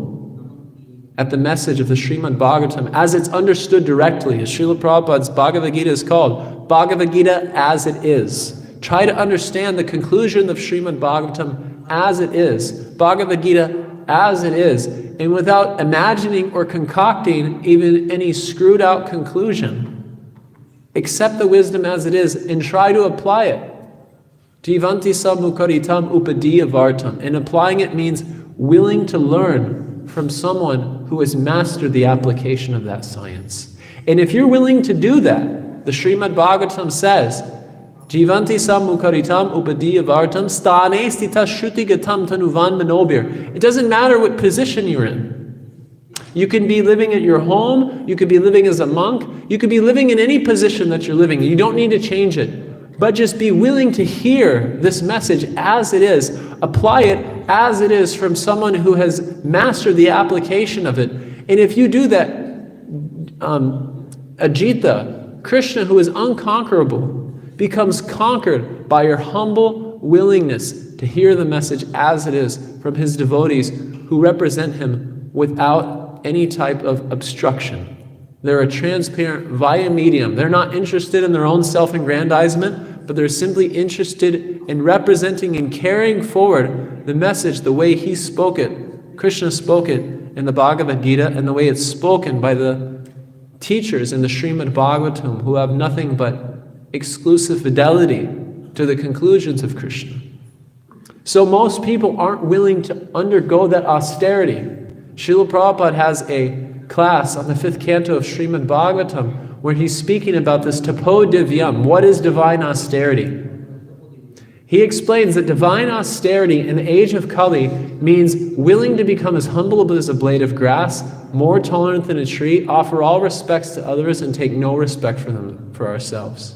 at the message of the Srimad Bhagavatam as it's understood directly. As Srila Prabhupada's Bhagavad Gita is called, Bhagavad Gita as it is. Try to understand the conclusion of Srimad Bhagavatam as it is. Bhagavad Gita as it is, and without imagining or concocting even any screwed out conclusion. Accept the wisdom as it is and try to apply it. Jivanti samukaritam upadiya vartam. And applying it means willing to learn from someone who has mastered the application of that science. And if you're willing to do that, the Srimad Bhagavatam says, Jivanti samukaritam upadiya vartam stane stita shruti gatam tanuvan manobir. It doesn't matter what position you're in. You can be living at your home, you could be living as a monk, you could be living in any position that you're living in. You don't need to change it. But just be willing to hear this message as it is. Apply it as it is from someone who has mastered the application of it. And if you do that, Ajita, Krishna, who is unconquerable, becomes conquered by your humble willingness to hear the message as it is from his devotees who represent him without any type of obstruction. They're a transparent via medium. They're not interested in their own self-aggrandizement, but they're simply interested in representing and carrying forward the message the way he spoke it, Krishna spoke it, in the Bhagavad Gita and the way it's spoken by the teachers in the Srimad Bhagavatam who have nothing but exclusive fidelity to the conclusions of Krishna. So most people aren't willing to undergo that austerity. Srila Prabhupada has a class on the 5th canto of Srimad Bhagavatam where he's speaking about this tapo divyam. What is divine austerity? He explains that divine austerity in the age of Kali means willing to become as humble as a blade of grass, more tolerant than a tree, offer all respects to others, and take no respect for ourselves.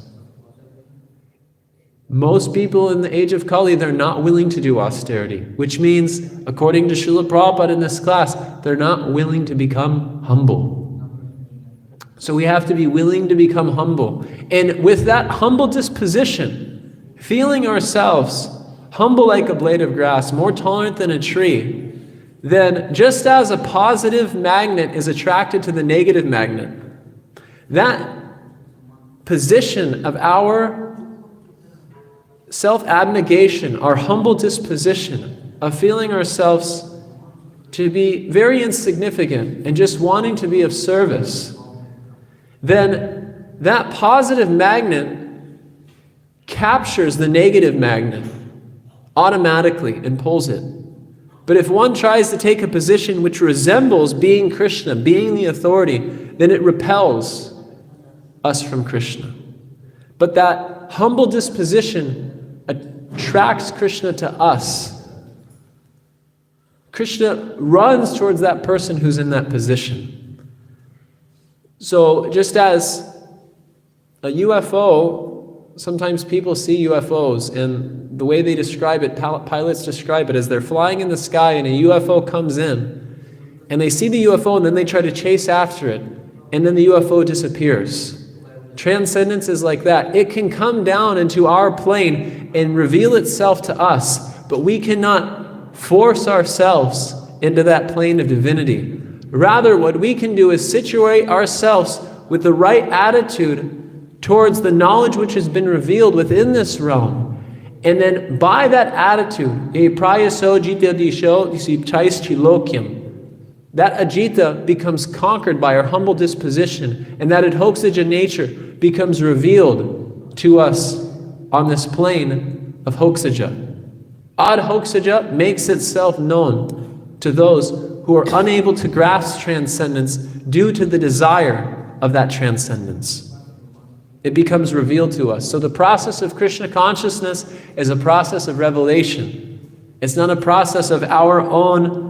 Most people in the age of Kali, they're not willing to do austerity, which means, according to Srila Prabhupada in this class, they're not willing to become humble. So we have to be willing to become humble. And with that humble disposition, feeling ourselves humble like a blade of grass, more tolerant than a tree, then just as a positive magnet is attracted to the negative magnet, that position of our self-abnegation, our humble disposition of feeling ourselves to be very insignificant and just wanting to be of service, then that positive magnet captures the negative magnet automatically and pulls it. But if one tries to take a position which resembles being Krishna, being the authority, then it repels us from Krishna. But that humble disposition attracts Krishna to us. Krishna runs towards that person who's in that position. So just as a UFO, sometimes people see UFOs, and the way they describe it, pilots describe it as they're flying in the sky and a UFO comes in, and they see the UFO and then they try to chase after it, and then the UFO disappears. Transcendence is like that. It can come down into our plane and reveal itself to us, but we cannot force ourselves into that plane of divinity. Rather, what we can do is situate ourselves with the right attitude towards the knowledge which has been revealed within this realm. And then by that attitude, that ajita becomes conquered by our humble disposition, and that adhokshaja nature becomes revealed to us on this plane of hokshaja. Adhokshaja makes itself known to those who are unable to grasp transcendence due to the desire of that transcendence. It becomes revealed to us. So the process of Krishna consciousness is a process of revelation. It's not a process of our own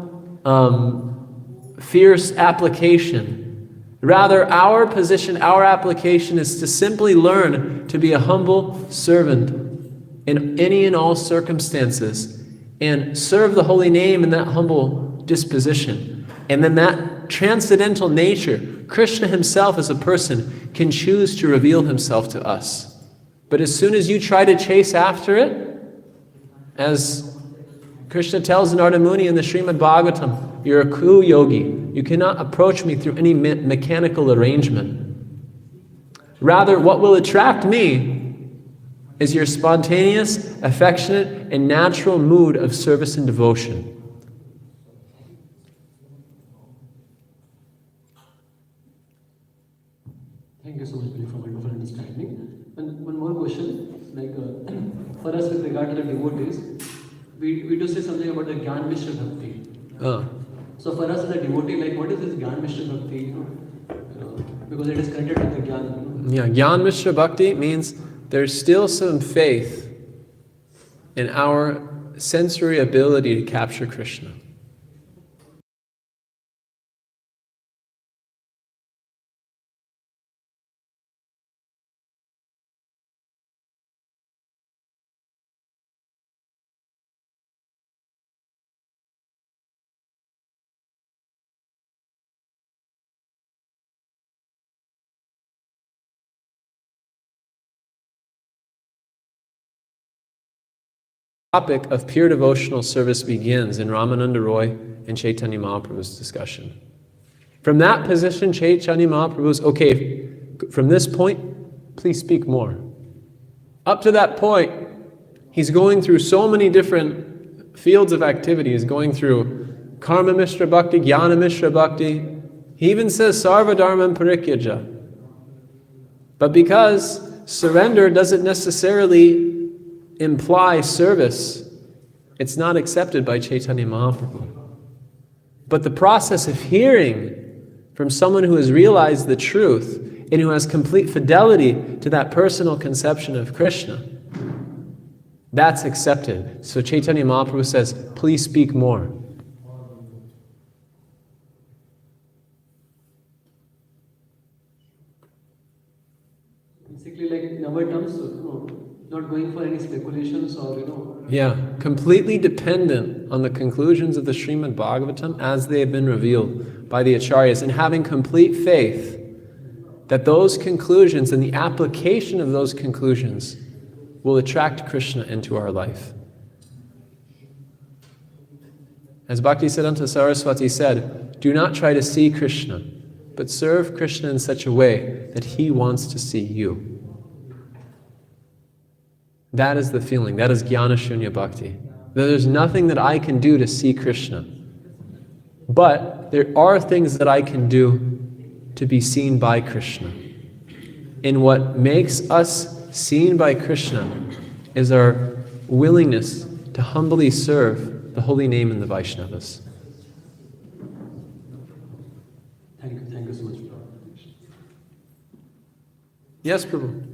fierce application. Rather, our position, our application is to simply learn to be a humble servant in any and all circumstances and serve the holy name in that humble disposition. And then that transcendental nature, Krishna himself as a person, can choose to reveal himself to us. But as soon as you try to chase after it, as Krishna tells Narada Muni in the Srimad Bhagavatam, you're a ku yogi. You cannot approach me through any mechanical arrangement. Rather, what will attract me is your spontaneous, affectionate, and natural mood of service and devotion. Thank you so much, Billy, for wonderful understanding. And one more question, like for us with regard to the devotees, we do say something about the Gyan Mishra Bhakti. So for us as a devotee, like what is this Gyan Mishra Bhakti? Because it is connected with the Gyan. Yeah, Gyan Mishra Bhakti means there's still some faith in our sensory ability to capture Krishna. Topic of pure devotional service begins in Ramananda Roy and Chaitanya Mahaprabhu's discussion. From that position, Chaitanya Mahaprabhu's, okay, from this point, please speak more. Up to that point, he's going through so many different fields of activity. He's going through Karma Mishra Bhakti, Jnana Mishra Bhakti. He even says Sarva Dharman Parikyaja. But because surrender doesn't necessarily imply service, it's not accepted by Chaitanya Mahaprabhu. But the process of hearing from someone who has realized the truth and who has complete fidelity to that personal conception of Krishna, that's accepted. So Chaitanya Mahaprabhu says, please speak more. Basically, like in our terms, not going for any speculations or Yeah, completely dependent on the conclusions of the Srimad Bhagavatam as they have been revealed by the Acharyas, and having complete faith that those conclusions and the application of those conclusions will attract Krishna into our life. As Bhaktisiddhanta Saraswati said, do not try to see Krishna, but serve Krishna in such a way that he wants to see you. That is the feeling. That is Jnana Shunya Bhakti. There's nothing that I can do to see Krishna. But there are things that I can do to be seen by Krishna. And what makes us seen by Krishna is our willingness to humbly serve the holy name and the Vaishnavas. Thank you so much. Yes, Prabhu.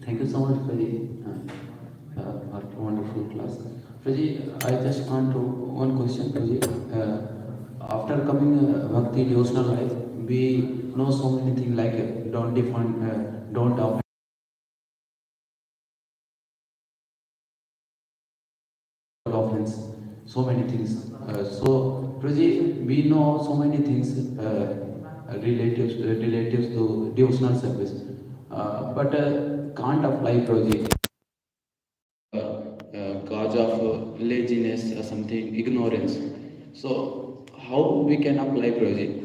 Thank you so much for the wonderful class. Prabhuji, I just want to one question, Prabhuji. After coming Bhakti devotional life, we know so many things like don't define, don't offend offense, so many things. So, Prabhuji, we know so many things relatives to devotional service, but can't apply, Prabhuji. Cause of laziness or something, ignorance. So, how we can apply, Prabhuji?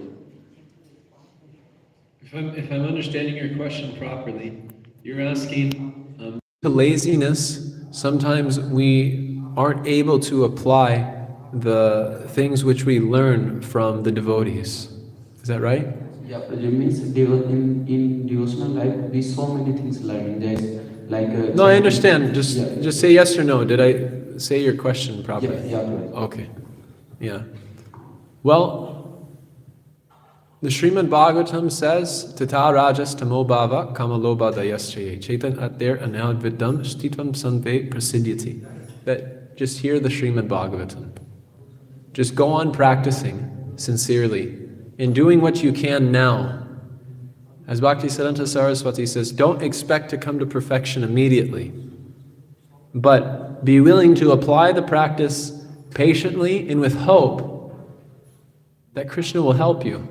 If I'm understanding your question properly, you're asking to laziness. Sometimes we aren't able to apply the things which we learn from the devotees. Is that right? Yeah, Prabhuji, means in devotional life, we so many things learning. There's like No, I understand. Just say yes or no. Did I say your question properly? Yeah, Prabhuji. Okay. Yeah. Well, the Srimad Bhagavatam says, Tata rajas tamo bhava kamaloba dayaschaye chaitan atir anadvidam stitvam sanve prasidyati. That just hear the Srimad Bhagavatam. Just go on practicing sincerely in doing what you can now. As Bhaktisiddhanta Saraswati says, don't expect to come to perfection immediately, but be willing to apply the practice patiently and with hope that Krishna will help you.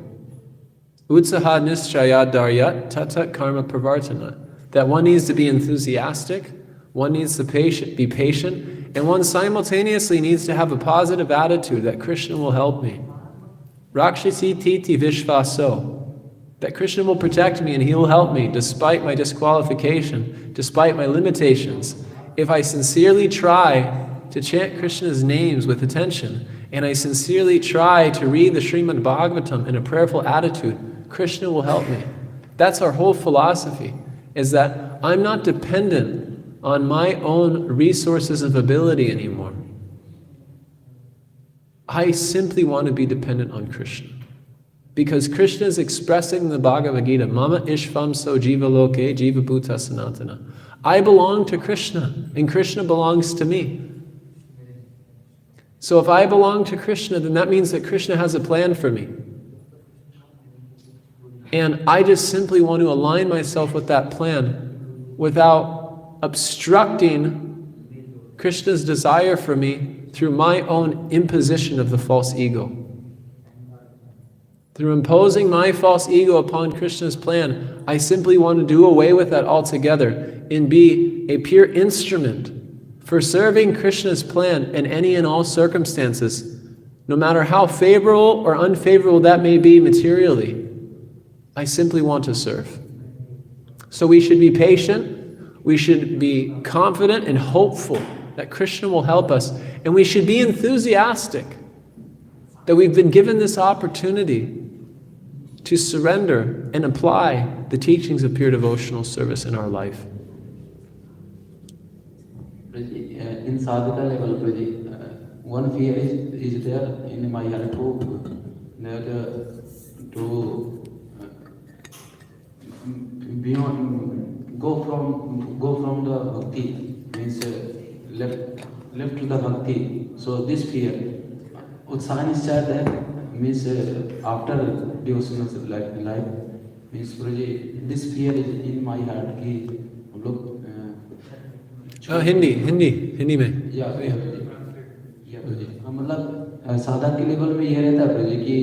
Utsaha nischaya daryat tata karma pravartana. That one needs to be enthusiastic, one needs to be patient, and one simultaneously needs to have a positive attitude that Krishna will help me. Rakshasi titi vishvaso. That Krishna will protect me and He will help me despite my disqualification, despite my limitations. If I sincerely try to chant Krishna's names with attention, and I sincerely try to read the Srimad Bhagavatam in a prayerful attitude, Krishna will help me. That's our whole philosophy, is that I'm not dependent on my own resources of ability anymore. I simply want to be dependent on Krishna. Because Krishna is expressing in the Bhagavad Gita, Mama Ishvam so jiva loke jiva bhuta sanatana. I belong to Krishna, and Krishna belongs to me. So if I belong to Krishna, then that means that Krishna has a plan for me. And I just simply want to align myself with that plan without obstructing Krishna's desire for me through my own imposition of the false ego. Through imposing my false ego upon Krishna's plan, I simply want to do away with that altogether and be a pure instrument for serving Krishna's plan in any and all circumstances, no matter how favorable or unfavorable that may be materially. I simply want to serve. So we should be patient, we should be confident and hopeful that Krishna will help us. And we should be enthusiastic that we've been given this opportunity to surrender and apply the teachings of pure devotional service in our life. In sadhaka level, one fear is there in my heart to beyond go from the bhakti, means left to the bhakti. So this fear, utsaha nischay that means after devotional life means this fear is in my heart कि हम लोग हिंदी में या मतलब साधक के level में ये रहता है प्रजी कि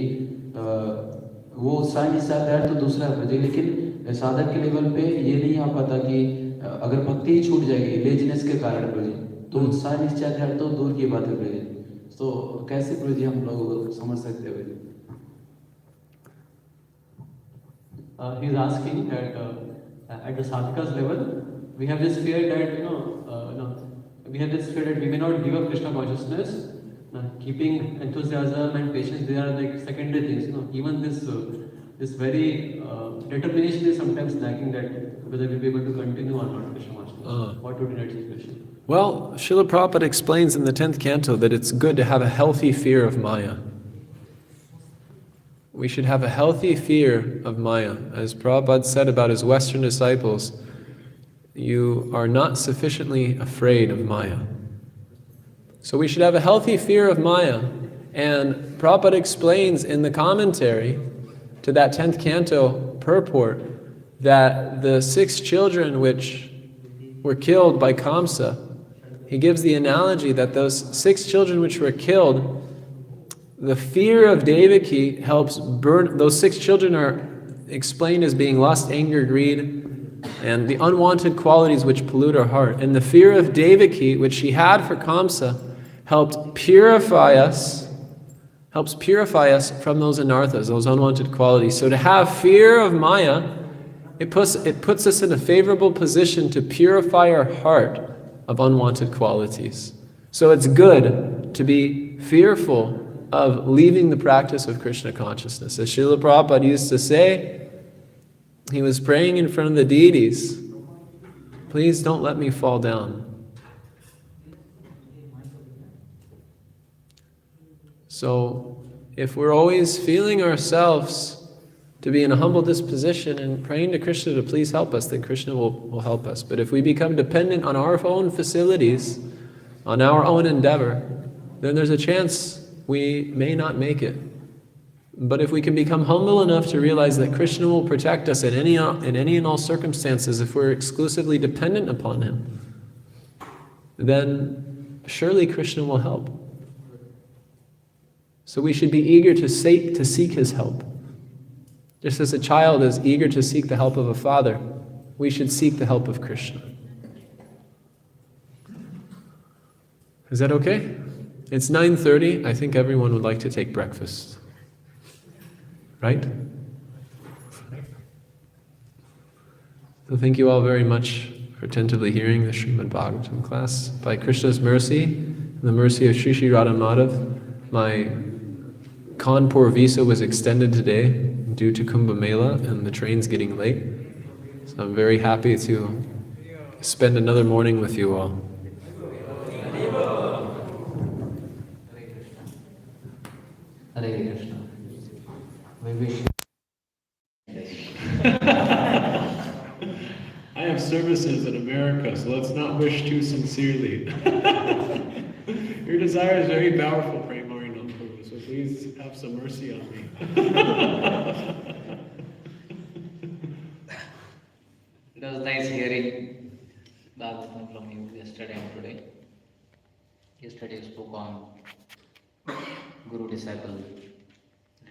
वो उत्साह निश्चय है तो दूसरा है प्रजी, लेकिन साधक के लेवल पे ये नहीं आ पाता कि अगर भक्ति ही छूट जाएगी लेजीनेस के कारण प्रजी, तो उत्साह निश्चय है तो दूर की बात है प्रजी। तो कैसे प्रजी हम लोग समझ सकते हैं प्रजी? He's asking that at the sadhaka's level, we have this fear that we have this fear that we may not give up Krishna consciousness. Keeping enthusiasm and patience, they are like secondary things. Even this very determination is sometimes lacking, that whether we'll be able to continue or not Krishna consciousness. What would be that situation? Well, Srila Prabhupada explains in the 10th canto that it's good to have a healthy fear of Maya. We should have a healthy fear of Maya. As Prabhupada said about his Western disciples, you are not sufficiently afraid of Maya. So we should have a healthy fear of Maya. And Prabhupada explains in the commentary to that 10th canto purport that the 6 children which were killed by Kamsa, he gives the analogy that those 6 children which were killed, the fear of Devaki helps burn. Those 6 children are explained as being lust, anger, greed, and the unwanted qualities which pollute our heart. And the fear of Devaki, which she had for Kamsa, helps purify us from those anarthas, those unwanted qualities. So to have fear of Maya, it puts us in a favorable position to purify our heart of unwanted qualities. So it's good to be fearful of leaving the practice of Krishna consciousness. As Srila Prabhupada used to say, he was praying in front of the deities, please don't let me fall down. So if we're always feeling ourselves to be in a humble disposition and praying to Krishna to please help us, then Krishna will help us. But if we become dependent on our own facilities, on our own endeavor, then there's a chance we may not make it. But if we can become humble enough to realize that Krishna will protect us in any and all circumstances if we're exclusively dependent upon Him, then surely Krishna will help. So we should be eager to seek His help. Just as a child is eager to seek the help of a father, we should seek the help of Krishna. Is that okay? It's 9:30. I think everyone would like to take breakfast. Right? So thank you all very much for attentively hearing the Srimad Bhagavatam class. By Krishna's mercy, and the mercy of Sri Sri Radha Madhav, my Kanpur visa was extended today due to Kumbh Mela and the train's getting late. So I'm very happy to spend another morning with you all. Hare Krishna. We wish I have services in America, so let's not wish too sincerely. Your desire is very powerful, Premari Prabhu, so please have some mercy on me. It was nice hearing Bhagavatam from you yesterday and today. Yesterday you spoke on Guru-disciple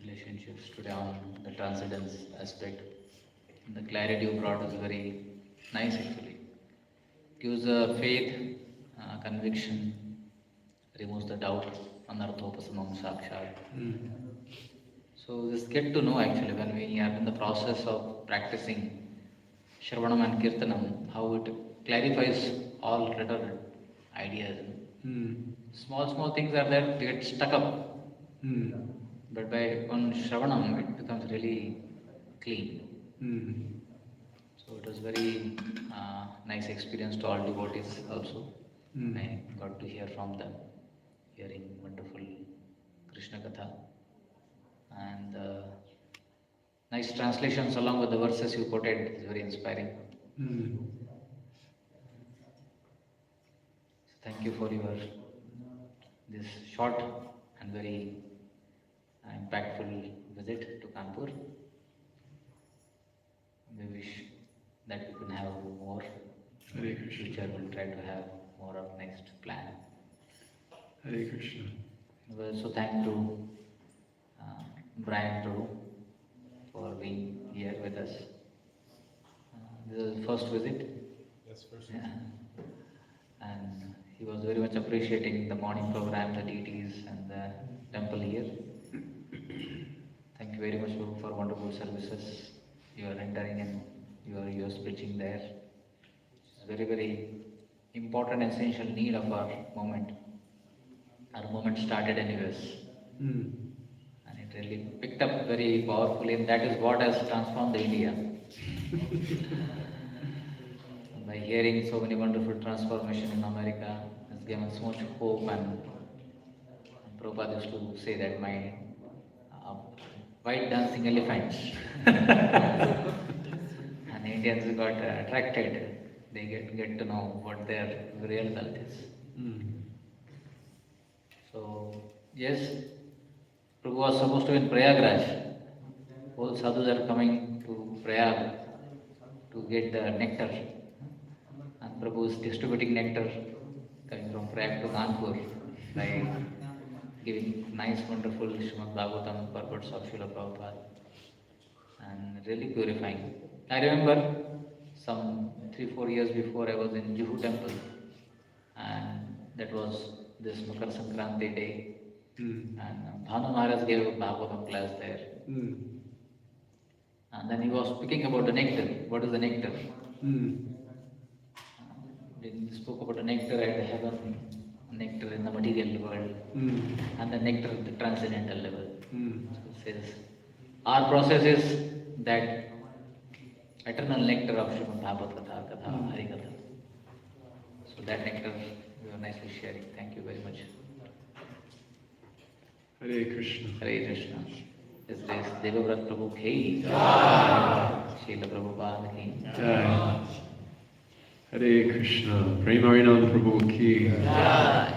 relationships, today on the transcendence aspect. And the clarity you brought is very nice actually. Gives a faith, conviction, removes the doubt, anarthopasamam sakshat. So just get to know actually when we are in the process of practicing Shravanam and Kirtanam, how it clarifies all redundant ideas. Small things are there, they get stuck up. But by on Shravanam, it becomes really clean. So it was very nice experience to all devotees also. I got to hear from them, hearing wonderful Krishna Katha and nice translations along with the verses you quoted. It's very inspiring. So thank you for your this short and very impactful visit to Kanpur. We wish that we can have more. Hare In Krishna. future, we'll try to have more of next plan. Hare Krishna. We also thank to Brian Prabhu for being here with us. This is his first visit. Yes, first. Yeah. And he was very much appreciating the morning program, the deities and the temple here. Thank you very much for wonderful services you are rendering and you are preaching there. It's very, very important, essential need of our moment. Our moment started anyways. And it really picked up very powerfully, and that is what has transformed the India. By hearing so many wonderful transformation in America, has given so much hope, and Prabhupada used to say that my white dancing elephants and Indians got attracted. They get to know what their real wealth is. So yes, Prabhu was supposed to be in Prayagraj. All sadhus are coming to Prayag to get the nectar. And Prabhu is distributing nectar coming from Prayag to Kanpur by giving nice, wonderful Srimad Bhagavatam purports of Srila Prabhupada and really purifying. I remember some 3-4 years before I was in Juhu temple, and that was this Makar Sankranti day, and Bhanu Maharaj gave a Bhagavatam class there. And then he was speaking about the nectar. What is the nectar? He spoke about the nectar at the heaven, nectar in the material world, and the nectar at the transcendental level. So it says, our process is that eternal nectar of Srimad Bhagavad Katha, Hari Katha. So that nectar we are nicely sharing. Thank you very much. Hare Krishna. Hare Krishna. This is Dev Vrat Prabhu ki Srila Prabhupada ki Jai. Hare Krishna. Premarinam Prabhu ki. Jai.